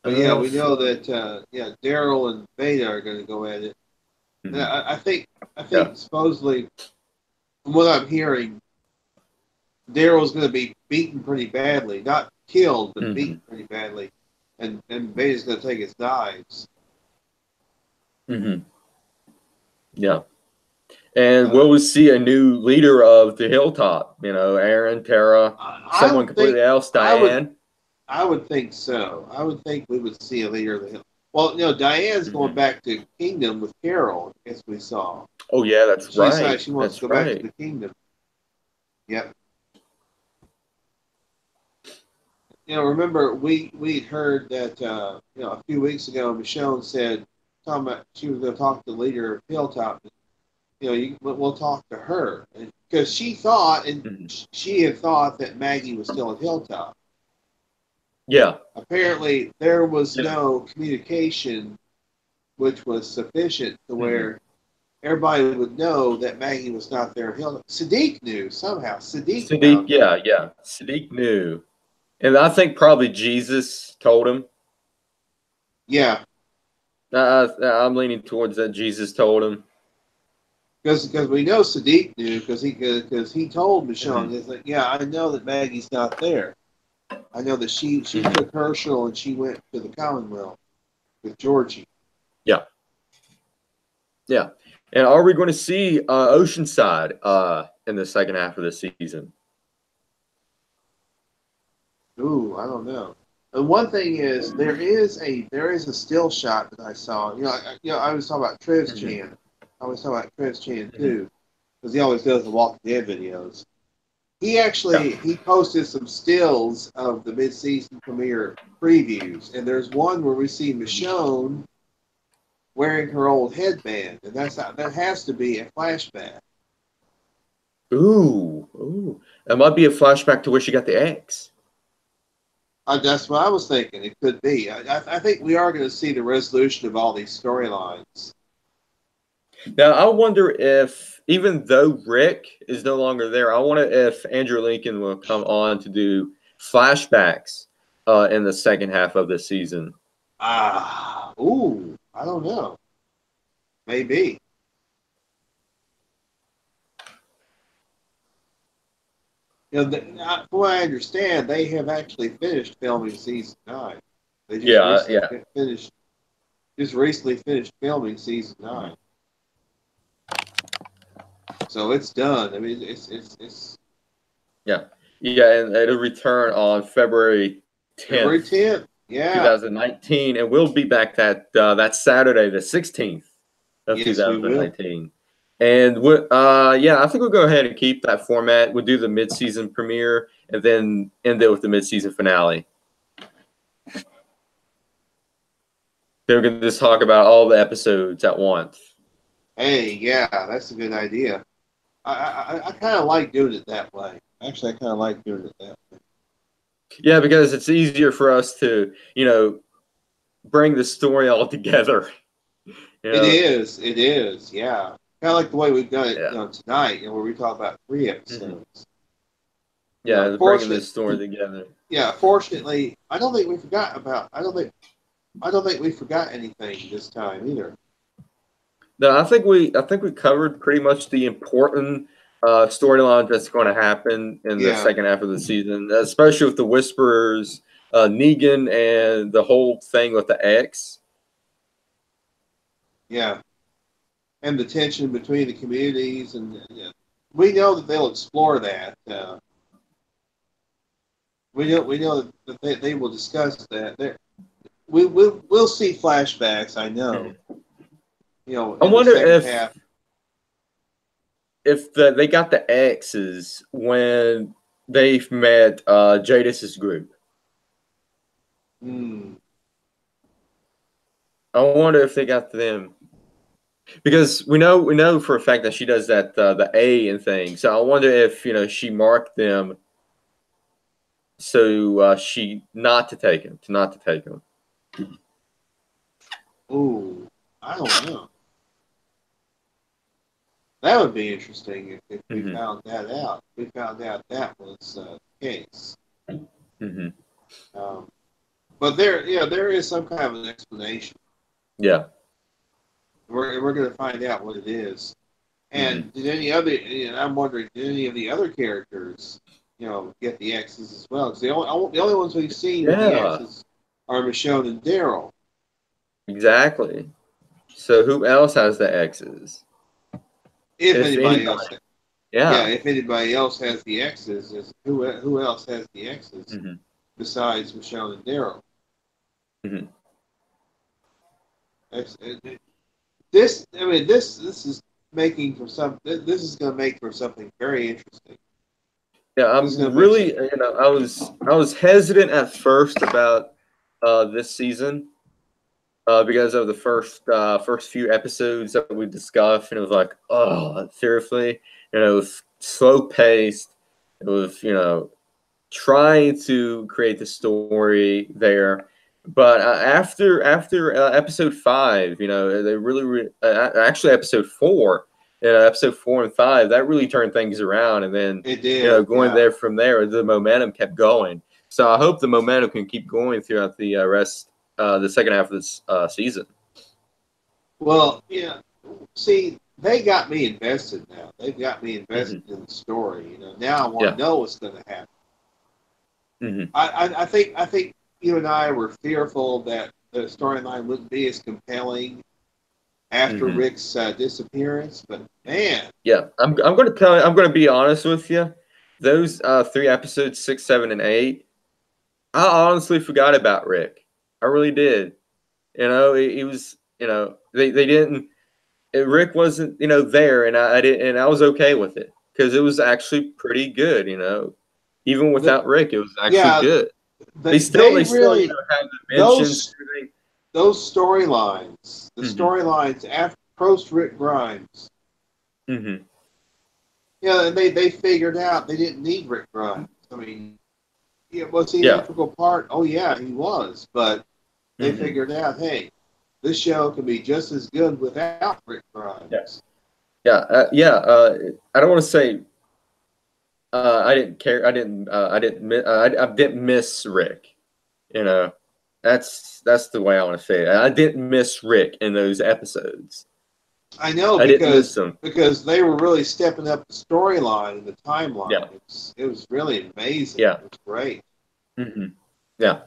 B: But yeah, we know that Daryl and Beta are going to go at it. And
A: Mhm.
B: I think
A: Yeah.
B: supposedly, from what I'm hearing, Daryl's going to be beaten pretty badly, not killed, but
A: Mm-hmm.
B: beaten pretty badly, and Beta's going to take his knives.
A: Mm-hmm. Yeah. And
B: Uh,
A: will we see a new leader of the Hilltop? You know, Aaron, Tara,
B: I
A: someone
B: would think
A: completely else,
B: I
A: Diane.
B: would think so. I would think we would see a leader of the hill. Well, Diane's going
A: Mm-hmm.
B: back to Kingdom with Carol, as we saw.
A: Oh yeah, that's
B: She
A: right.
B: decided she wants to
A: That's
B: go back to
A: right.
B: the Kingdom. Yep. Remember we'd heard that a few weeks ago, Michonne said, talking about she was going to talk to the leader of Hilltop. We'll talk to her because she thought, and
A: Mm-hmm.
B: she had thought that Maggie was still at Hilltop.
A: Yeah.
B: Apparently, there was
A: Yeah.
B: no communication which was sufficient to
A: Mm-hmm.
B: where everybody would know that Maggie was not there at Hilltop. Sadiq knew somehow. Sadiq
A: Sadiq.
B: found out.
A: Yeah. Yeah. Sadiq knew, and I think probably Jesus told him.
B: Yeah,
A: I'm leaning towards that Jesus told him.
B: because we know Sadiq knew because he told
A: Mm-hmm.
B: Michonne, he's like, yeah, I know that Maggie's not there. I know that she
A: Mm-hmm.
B: took Herschel and she went to the Commonwealth with Georgie.
A: Yeah. Yeah. And are we going to see Oceanside in the second half of the season?
B: Ooh, I don't know. And one thing is there is a still shot that I saw. I was talking about Trev's
A: Mm-hmm.
B: Chan. I was talking about Trev's Chan
A: Mm-hmm.
B: too, because he always does the Walking Dead videos. He
A: Yeah.
B: actually he posted some stills of the mid-season premiere previews, and there's one where we see Michonne wearing her old headband, and that has to be a flashback.
A: Ooh. That might be a flashback to where she got the eggs.
B: That's what I was thinking. It could be. I think we are going to see the resolution of all these storylines.
A: Now, I wonder if, even though Rick is no longer there, I wonder if Andrew Lincoln will come on to do flashbacks in the second half of the season.
B: I don't know. Maybe. From what I understand, they have actually finished filming season 9. They just
A: Yeah,
B: recently
A: yeah.
B: just recently finished filming season 9. So it's done. I mean, it's
A: Yeah, yeah, and it'll return on February
B: February
A: 10th,
B: 10th. Yeah.
A: 2019, and we'll be back that Saturday, the 16th of
B: Yes, we will.
A: 2019. And yeah, I think we'll go ahead and keep that format. We'll do the mid-season premiere and then end it with the mid-season finale. Then we're going to just talk about all the episodes at once.
B: Hey, yeah, that's a good idea. I kind of like doing it that way. Actually, I kind of like doing it that way.
A: Yeah, because it's easier for us to, bring the story all together.
B: It is. It is. Yeah. Kind of like the way we've done it,
A: Yeah.
B: tonight, where we talk about 3
A: Mm-hmm.
B: episodes.
A: Yeah, bringing this story together.
B: Yeah. Fortunately, I don't think we forgot about. I don't think we forgot anything this time either.
A: No, I think we covered pretty much the important storyline that's going to happen in the
B: Yeah.
A: second half of the season, especially with the Whisperers, Negan, and the whole thing with the X.
B: Yeah. And the tension between the communities, and we know that they'll explore that. We know that they will discuss that. We'll see flashbacks. I know.
A: I
B: In the
A: wonder
B: second
A: if
B: half.
A: they got the X's when they've met Jadis's group.
B: Hmm.
A: I wonder if they got them. Because we know for a fact that she does that the A and thing. So I wonder if she marked them so she not to take him, to not to take him.
B: Ooh, I don't know. That would be interesting if we
A: Mm-hmm.
B: found that out. We found out that was the case.
A: Mm-hmm.
B: Um, but there is some kind of an explanation.
A: Yeah.
B: We're going to find out what it is.
A: Mm-hmm.
B: And did any other? I'm wondering, did any of the other characters, get the X's as well? Because the only ones we've seen with the
A: Yeah.
B: X's are Michonne and Daryl.
A: Exactly. So who else has the X's?
B: If
A: If
B: anybody
A: anybody.
B: else, yeah,
A: Yeah.
B: if anybody else has the X's, who else has the X's
A: Mm-hmm.
B: besides Michonne and Daryl?
A: Mm-hmm.
B: This is making for some. This is going to make for something very interesting.
A: Yeah,
B: This is
A: I'm
B: going to make
A: really, I was hesitant at first about this season because of the first few episodes that we discussed, and it was like, oh, seriously, it was slow paced. It was, trying to create the story there. But after episode 5, they really actually episode 4 and 5, that really turned things around, and then
B: it did,
A: going there from there, the momentum kept going. So I hope the momentum can keep going throughout the second half of this season.
B: Well, yeah. See, they got me invested now. They've got me invested
A: Mm-hmm.
B: in the story. Now I want
A: Yeah.
B: to know what's going to happen.
A: Mm-hmm.
B: I think you and I were fearful that the storyline wouldn't be as compelling after
A: Mm-hmm.
B: Rick's disappearance, but man,
A: Yeah, I'm going to tell you. I'm going to be honest with you. Those 3 episodes, 6, 7, and 8, I honestly forgot about Rick. I really did. He was. They didn't. Rick wasn't. There, and I didn't, and I was okay with it because it was actually pretty good. Even
B: the,
A: without Rick, it was actually
B: yeah,
A: good. They
B: they
A: still,
B: they
A: they still,
B: really
A: have the mentions
B: those
A: and everything.
B: those storylines, the
A: Mm-hmm.
B: storylines after post Rick Grimes.
A: Mm-hmm.
B: Yeah, and they figured out they didn't need Rick Grimes. I mean, yeah, was he an
A: Yeah.
B: integral part? Oh yeah, he was. But they
A: Mm-hmm.
B: figured out, hey, this show can be just as good without Rick Grimes.
A: Yes. Yeah. I don't want to say I didn't care. I didn't. I didn't miss Rick. You know, that's the way I want to say it. I didn't miss Rick in those episodes.
B: I know,
A: I didn't miss
B: because
A: him.
B: they were really stepping up the storyline and the timeline.
A: Yeah.
B: It was really amazing.
A: Yeah.
B: It was great.
A: Mm-hmm. Yeah.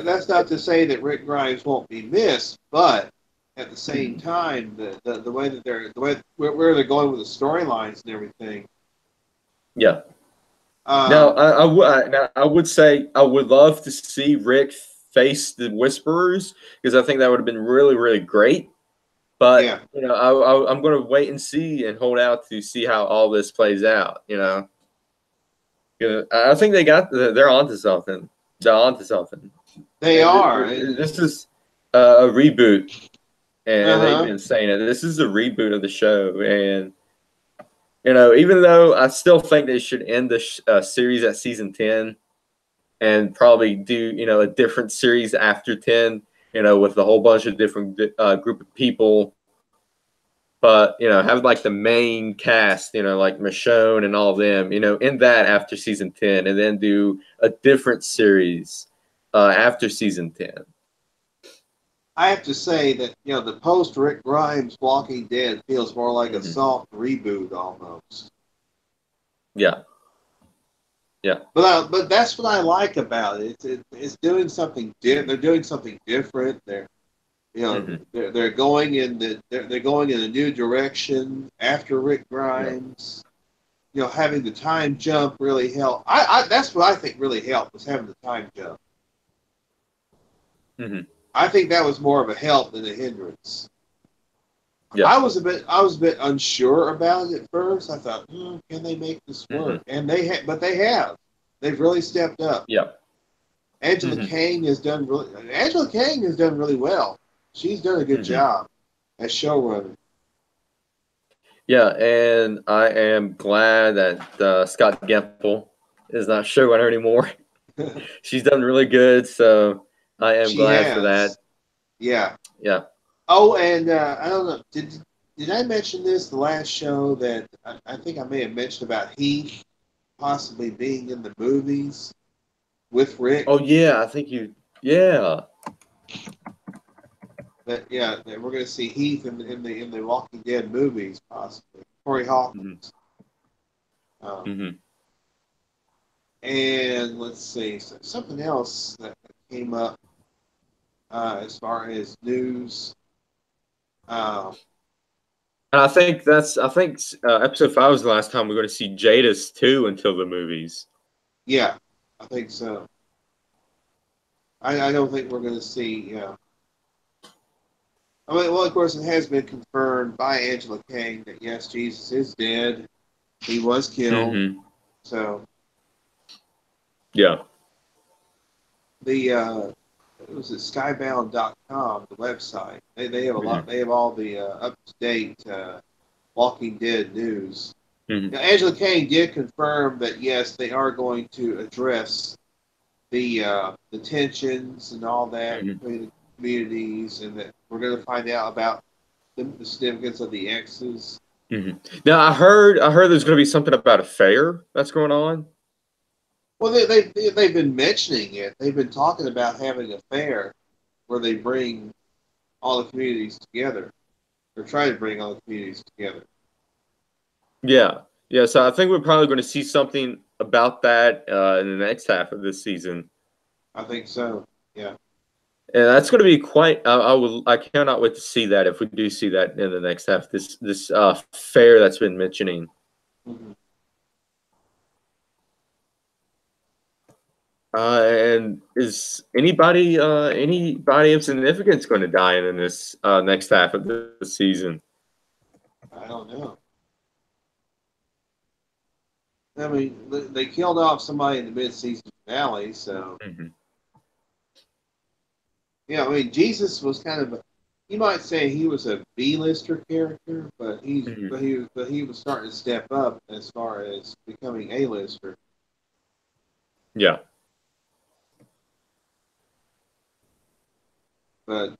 B: That's not to say that Rick Grimes won't be missed, but at the same time, the way that the way where they're going with the storylines and everything.
A: Yeah. Now,
B: Um,
A: I would say I would love to see Rick face the Whisperers because I think that would have been really, really great. But
B: yeah,
A: I'm going to wait and see and hold out to see how all this plays out. I think they're onto something. They're onto something.
B: they
A: And
B: are.
A: this is a reboot, and they've
B: Uh-huh.
A: been saying it. This is a reboot of the show, and even though I still think they should end the series at season 10 and probably do a different series after 10, with a whole bunch of different group of people, but have like the main cast, like Michonne and all of them, in that after season 10, and then do a different series after season 10.
B: I have to say that the post Rick Grimes Walking Dead feels more like a
A: Mm-hmm.
B: soft reboot almost.
A: Yeah, yeah.
B: But that's what I like about it. It's doing something They're doing something different.
A: Mm-hmm.
B: They're going in they're going in a new direction after Rick
A: Yeah.
B: Grimes. Having the time jump really helped. I that's what I think really helped was having the time jump.
A: Mm-hmm.
B: I think that was more of a help than a hindrance.
A: Yeah.
B: I was a bit unsure about it at first. I thought, can they make this
A: Mm-hmm.
B: work? And but they have. They've really stepped up.
A: Yeah.
B: Angela
A: Mm-hmm.
B: Kang has done really well. She's done a good
A: Mm-hmm.
B: job as showrunner.
A: Yeah, and I am glad that Scott Gimple is not showrunner anymore. She's done really good, so I am
B: She
A: glad for
B: has.
A: that.
B: Yeah.
A: Yeah.
B: Oh, and I don't know. Did I mention this the last show that I think I may have mentioned about Heath possibly being in the movies with Rick?
A: Oh yeah, I think you. Yeah.
B: That we're going to see Heath in the Walking Dead movies possibly. Corey Hawkins.
A: Mm-hmm.
B: Um,
A: Mm-hmm.
B: and let's see, so something else that came up as far as news. Um,
A: And I think episode 5 was the last time we're going to see Jadis too until the movies.
B: yeah, I think so. I don't think we're going to see. I mean, well, of course, it has been confirmed by Angela Kang that yes, Jesus is dead. He was killed.
A: Mm-hmm.
B: So
A: Yeah.
B: the it was at skybound.com, the website. They have a lot.
A: Mm-hmm.
B: They have all the up to date Walking Dead news.
A: Mm-hmm.
B: Now, Angela Kang did confirm that yes, they are going to address the tensions and all that
A: Mm-hmm.
B: between the communities, and that we're going to find out about the significance of the X's.
A: Mm-hmm. Now I heard there's going to be something about a fair that's going on.
B: Well, they've been mentioning it. They've been talking about having a fair where they bring all the communities together, or try to bring all the communities together.
A: Yeah. Yeah. So I think we're probably going to see something about that in the next half of this season.
B: I think so. Yeah.
A: And that's going to be quite. I cannot wait to see that if we do see that in the next half. This fair that's been mentioning.
B: Mm-hmm.
A: And is anybody of significance going to die in this next half of the season?
B: I don't know. I mean, they killed off somebody in the mid-season finale, so
A: Mm-hmm.
B: I mean, Jesus was kind of you might say he was a B-lister character, but
A: Mm-hmm.
B: he was starting to step up as far as becoming A-lister.
A: Yeah.
B: But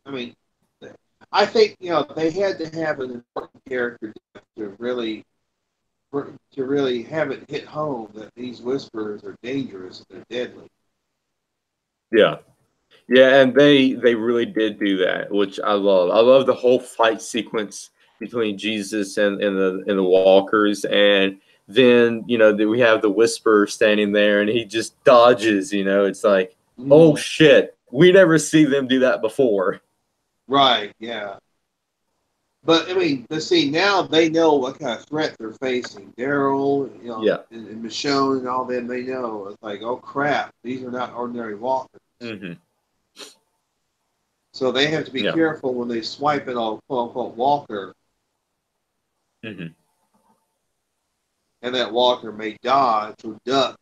B: I mean, I think they had to have an important character to really have it hit home that these whisperers are dangerous and they're deadly.
A: Yeah. Yeah, and they really did do that, which I love. I love the whole fight sequence between Jesus and the walkers, and then we have the Whisperer standing there, and he just dodges. It's like, oh
B: Mm.
A: shit, we never see them do that before.
B: Right. Yeah. But I mean, let's see. Now they know what kind of threat they're facing. Daryl,
A: Yeah.
B: and Michonne and all them. They know it's like, oh crap, these are not ordinary walkers.
A: Mm-hmm.
B: So they have to be
A: Yeah.
B: careful when they swipe it on quote unquote walker,
A: Mm-hmm.
B: and that walker may dodge or duck.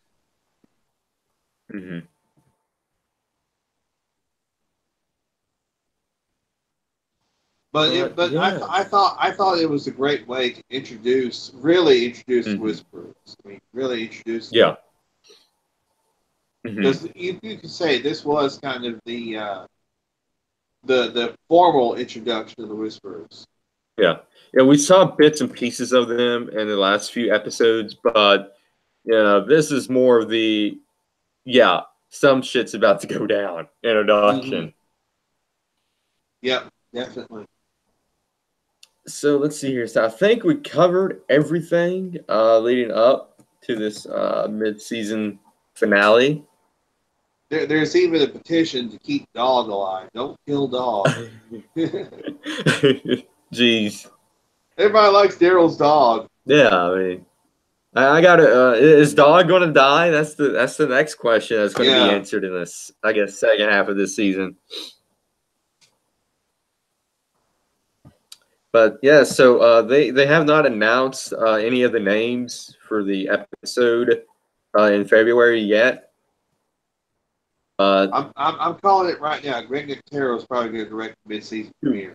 A: Mm-hmm. But yeah.
B: I thought it was a great way to really introduce
A: Mm-hmm.
B: whisperers. I mean, really introduce them,
A: Yeah. Mm-hmm.
B: because you could say this was kind of the formal introduction of the whisperers.
A: Yeah. Yeah. We saw bits and pieces of them in the last few episodes, but this is more of the some shit's about to go down
B: Mm-hmm.
A: introduction.
B: Yep, definitely.
A: So let's see here. So I think we covered everything leading up to this mid-season finale.
B: There's even a petition to keep Dog alive. Don't kill Dog.
A: Jeez.
B: Everybody likes Daryl's dog.
A: Yeah, I mean, I got to. Is Dog going to die? That's the next question that's going to be
B: Yeah.
A: answered in this, I guess, second half of this season. But yeah, so they have not announced any of the names for the episode in February yet.
B: I'm calling it right now. Greg Nicotero is probably going to direct the mid-season premiere,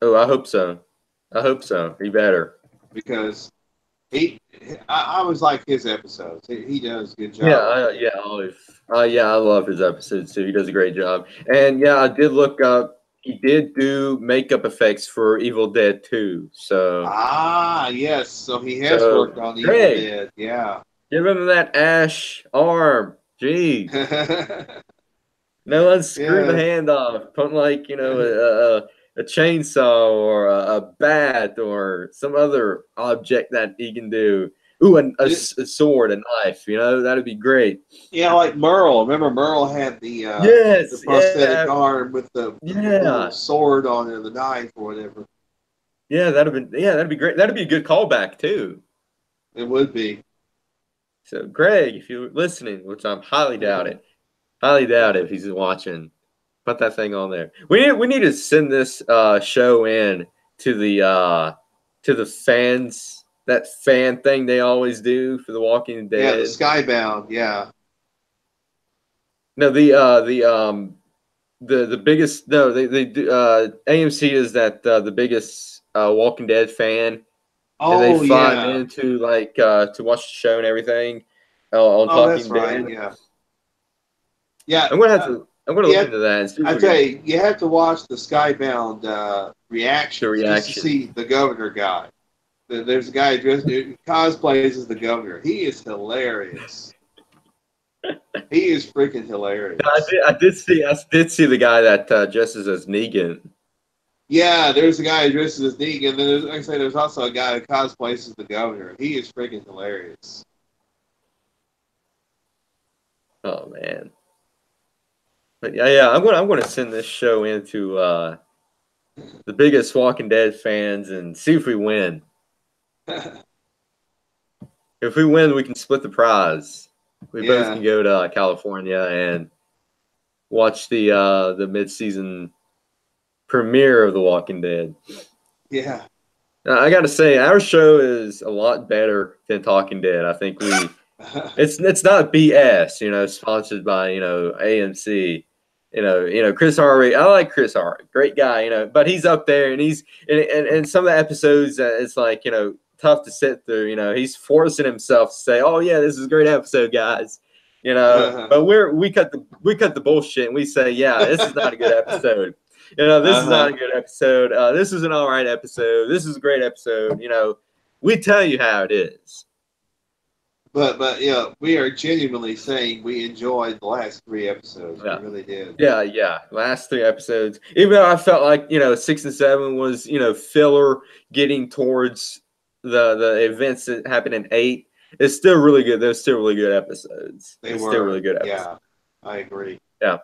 A: Oh, I hope so. I hope so. He better.
B: because I always like his episodes. He does a good job.
A: I love his episodes too. He does a great job. And yeah, I did look up. He did do makeup effects for Evil Dead 2.
B: Yes. So he has
A: So
B: worked on Evil
A: Greg,
B: Dead. Yeah.
A: give him that ash arm. Jeez. No one screw the
B: Yeah.
A: hand off. Put like a chainsaw or a bat or some other object that he can do. Ooh, a sword, a knife. That'd be great.
B: Yeah, like Merle. Remember Merle had the
A: Yes,
B: prosthetic
A: yeah,
B: arm with the little
A: yeah,
B: sword on it, the knife or whatever.
A: that'd be great. That'd be a good callback too.
B: It would be.
A: So, Greg, if you're listening, which I'm highly doubt if he's watching, put that thing on there. We need to send this show in to the fans. That fan thing they always do for The Walking
B: Yeah, the
A: Dead.
B: Skybound. Yeah.
A: No, the biggest. No, they do. AMC is that the biggest Walking Dead fan, and they
B: Oh
A: fly him
B: yeah.
A: in to watch the show and everything on
B: Oh, that's
A: Talking
B: right.
A: Dead.
B: Yeah. Yeah.
A: I'm gonna look
B: Yeah.
A: into that and see if
B: I
A: we
B: tell
A: can
B: you, you have to watch the Skybound
A: the
B: reactions just to
A: reaction.
B: see the governor guy. There's a guy who cosplays as the governor. He is hilarious. He is freaking hilarious.
A: I did see the guy that dresses as Negan.
B: Yeah, there's a guy who dresses as Negan, and then like I say, there's also a guy who cosplays as the governor. He is freaking hilarious.
A: Oh man. But yeah, I'm gonna send this show into the biggest Walking Dead fans and see if we win. If we win, we can split the prize. We both can
B: Yeah,
A: go to California and watch the mid-season premiere of The Walking Dead.
B: yeah.
A: I got to say, our show is a lot better than Talking Dead. I think it's not BS, sponsored by AMC. Chris Harvey. I like Chris Harvey, great guy. But he's up there, and he's and some of the episodes, it's like tough to sit through. He's forcing himself to say, "Oh yeah, this is a great episode, guys." But we cut the bullshit and we say, "Yeah, this is not a good episode." This is not a good episode. This is an all right episode. This is a great episode. We tell you how it is.
B: But yeah, we are genuinely saying we enjoyed the last 3 episodes.
A: Yeah.
B: We really did.
A: Yeah. Last 3 episodes, even though I felt like 6 and 7 was filler, getting towards the events that happened in 8. It's still really good. They're still really good episodes.
B: They
A: It's
B: were.
A: still really good episodes.
B: Yeah, I agree.
A: Yeah.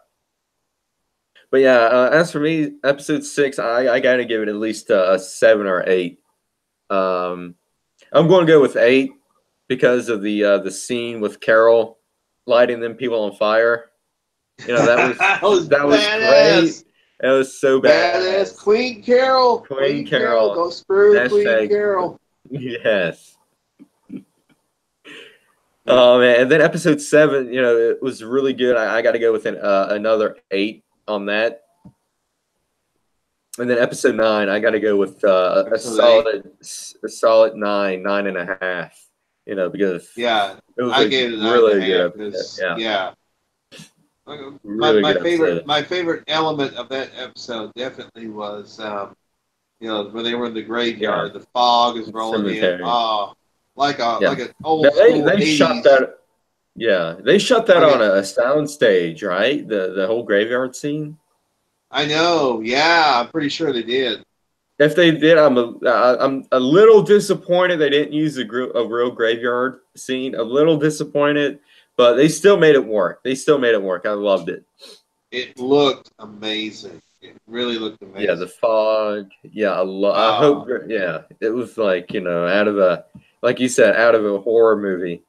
A: But yeah, as for me, episode 6, I got to give it at least a 7 or 8. Um, I'm going to go with 8 because of the scene with Carol lighting them people on fire. You know, that was
B: That was
A: that was great.
B: badass.
A: That was so
B: Badass.
A: badass.
B: Queen Carol.
A: Queen
B: Queen Carol.
A: Carol.
B: Don't screw Queen
A: Hashtag
B: Carol.
A: yes.
B: Yeah.
A: Oh man, and then episode 7, you know, it was really good. I got to go with another 8 on that. And then episode 9, I got to go with
B: Episode 8.
A: a solid 9, 9.5. You know, because
B: Yeah.
A: it was
B: I
A: a
B: gave it a nine and a
A: really good
B: half
A: episode.
B: because,
A: Yeah,
B: yeah.
A: really
B: My
A: good
B: favorite
A: episode.
B: my favorite element of that episode definitely was when they were in the
A: Yeah,
B: graveyard, the fog is rolling in.
A: cemetery.
B: Oh, like
A: Yeah,
B: an
A: now
B: old school
A: they shot
B: 80s,
A: that. Yeah, they shot that
B: like
A: on
B: a
A: a sound stage, right? The whole graveyard scene.
B: I know, yeah, I'm pretty sure they did.
A: If they did, I'm a little disappointed they didn't use a real graveyard scene. A little disappointed, but they still made it work. They still made it work. I loved it.
B: It looked amazing. It really looked
A: Yeah, the
B: amazing.
A: fog. Yeah, I hope.
B: Oh,
A: Yeah, it was like, you know, out of a, like you said, out of a horror movie.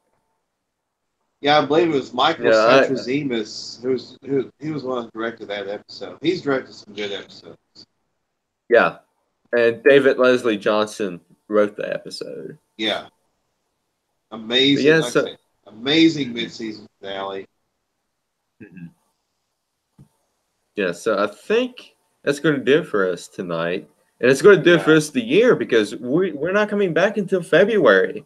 B: yeah, I believe it was Michael
A: Yeah,
B: Satrazemis who he was the one who directed that episode. He's directed some good episodes.
A: yeah, and David Leslie Johnson wrote the episode.
B: Yeah,
A: But
B: amazing.
A: yeah,
B: Like I
A: so
B: say, amazing mid-season finale.
A: mhm. Yeah, so I think that's going to do it for us tonight, and it's going to do it for
B: Yeah.
A: us the year because we're not coming back until February,
B: Yep.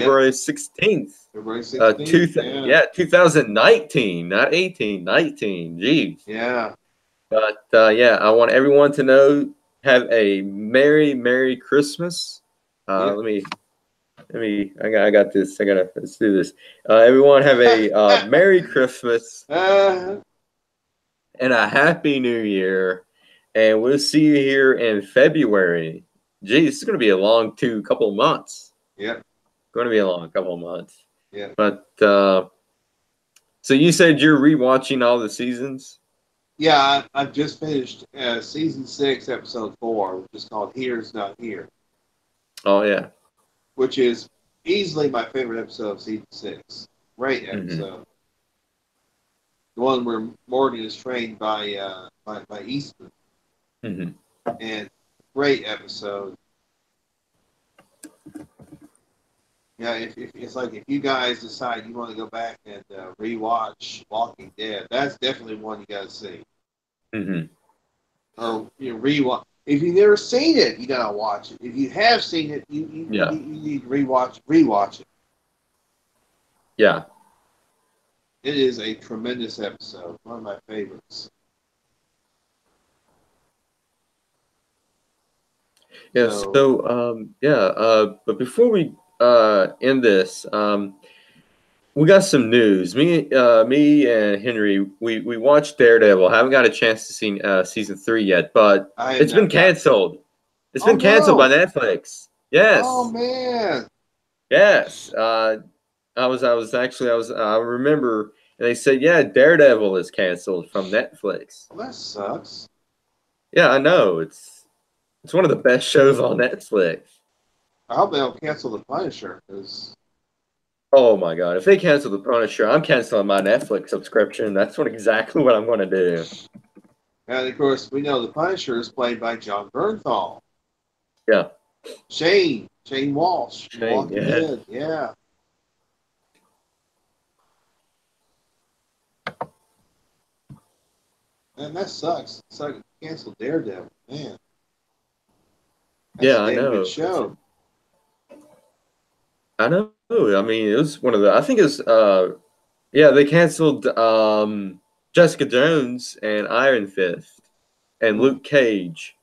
A: February 16th.
B: February 16th. Yeah.
A: Yeah, 2019, not 18, 19. Geez.
B: Yeah.
A: But yeah, I want everyone to know, have a Merry Christmas.
B: Yeah.
A: I got this. Let's do this. Everyone have a Merry Christmas
B: uh,
A: and a Happy New Year. And we'll see you here in February. Geez, it's going to be a long couple of months.
B: yeah.
A: Going to be a long couple of months.
B: Yeah.
A: But so you said you're rewatching all the seasons?
B: Yeah. I've just finished season 6, episode 4, which is called Here's Not Here,
A: Oh yeah.
B: which is easily my favorite episode of season 6. Great
A: Mm-hmm.
B: episode. The one where Morgan is trained by Eastman.
A: Mm-hmm.
B: And great episode. Yeah, if it's like if you guys decide you want to go back and rewatch Walking Dead, that's definitely one you got to see.
A: Mm-hmm.
B: Or rewatch. If you've never seen it, you gotta watch it. If you have seen it, you need to rewatch it.
A: Yeah.
B: It is a tremendous episode, one of my favorites.
A: Yeah. But before we end this, we got some news. Me and Henry, we watched Daredevil. Haven't got a chance to see season 3 yet, but it's been canceled. It's been canceled by Netflix. Yes.
B: Oh man.
A: Yes. I remember they said, yeah, Daredevil is canceled from Netflix.
B: Well, that sucks.
A: Yeah, I know. It's one of the best shows on Netflix.
B: I hope they don't cancel The Punisher, because
A: Oh my God! If they cancel The Punisher, I'm canceling my Netflix subscription. That's exactly what I'm going to do.
B: and of course we know The Punisher is played by John Bernthal.
A: Yeah.
B: Shane Walsh.
A: Shane,
B: Walking
A: yeah.
B: Dead. Yeah. Man, that sucks. It's like cancel Daredevil, man. That's
A: Yeah,
B: a
A: I
B: damn
A: know.
B: good show.
A: I know. I mean, it was one of the. I think it's. Yeah, they canceled Jessica Jones and Iron Fist and Luke Cage.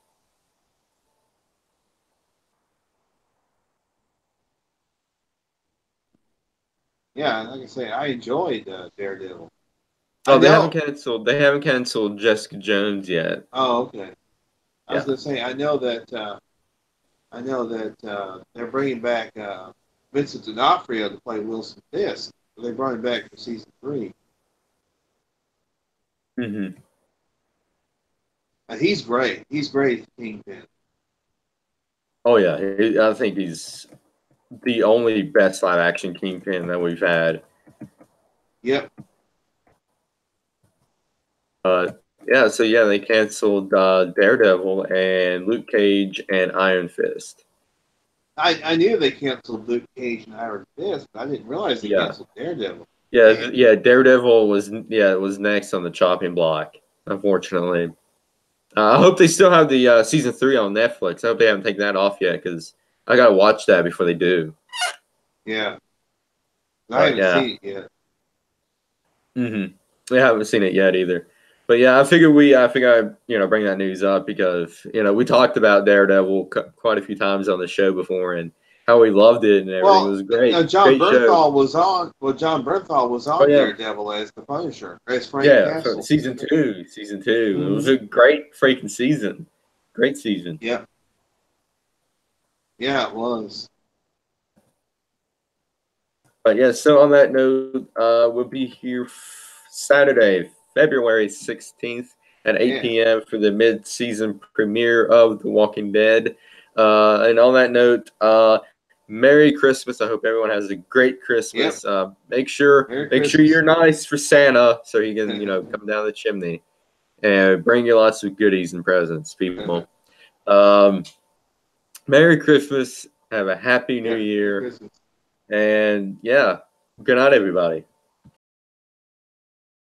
B: Yeah, like I say, I enjoyed Daredevil.
A: Oh, they haven't canceled. They haven't canceled Jessica Jones yet.
B: Oh, okay. I was
A: Yeah.
B: gonna say I know that they're bringing back Vincent D'Onofrio to play Wilson Fisk. They brought him back for season 3.
A: Mm-hmm.
B: He's great. He's great at Kingpin.
A: Oh yeah, I think he's the only best live action Kingpin that we've had.
B: Yep.
A: Yeah, so yeah, they canceled Daredevil and Luke Cage and Iron Fist.
B: I knew they canceled Luke Cage and Iron Fist, but I didn't realize they
A: Yeah,
B: canceled Daredevil.
A: yeah. Daredevil was next on the chopping block. Unfortunately, I hope they still have the season 3 on Netflix. I hope they haven't taken that off yet because I gotta watch that before they do.
B: Yeah. I
A: But
B: haven't
A: yeah,
B: seen it yet.
A: I haven't seen it yet either. But yeah, I figured I bring that news up because we talked about Daredevil quite a few times on the show before and how we loved it and everything. It
B: Well,
A: was great,
B: John
A: great show.
B: Bernthal was on. Well, John Bernthal was
A: Oh
B: on
A: yeah,
B: Daredevil as the Punisher, as Frank
A: yeah. For
B: Castle.
A: season two, it was
B: Mm-hmm.
A: a great freaking season, great season.
B: Yeah, yeah, it was.
A: But yeah, so on that note, we'll be here Saturday, February 16th at 8 p.m. for the mid-season premiere of The Walking Dead. And on that note, Merry Christmas. I hope everyone has a great
B: Yep.
A: Christmas. Make sure
B: Merry
A: you're
B: Christmas.
A: nice for Santa so he can, come down the chimney and bring you lots of goodies and presents, people. Um, Merry Christmas. Have a happy New
B: Yeah, Merry
A: Year.
B: Christmas.
A: And yeah, good night, everybody.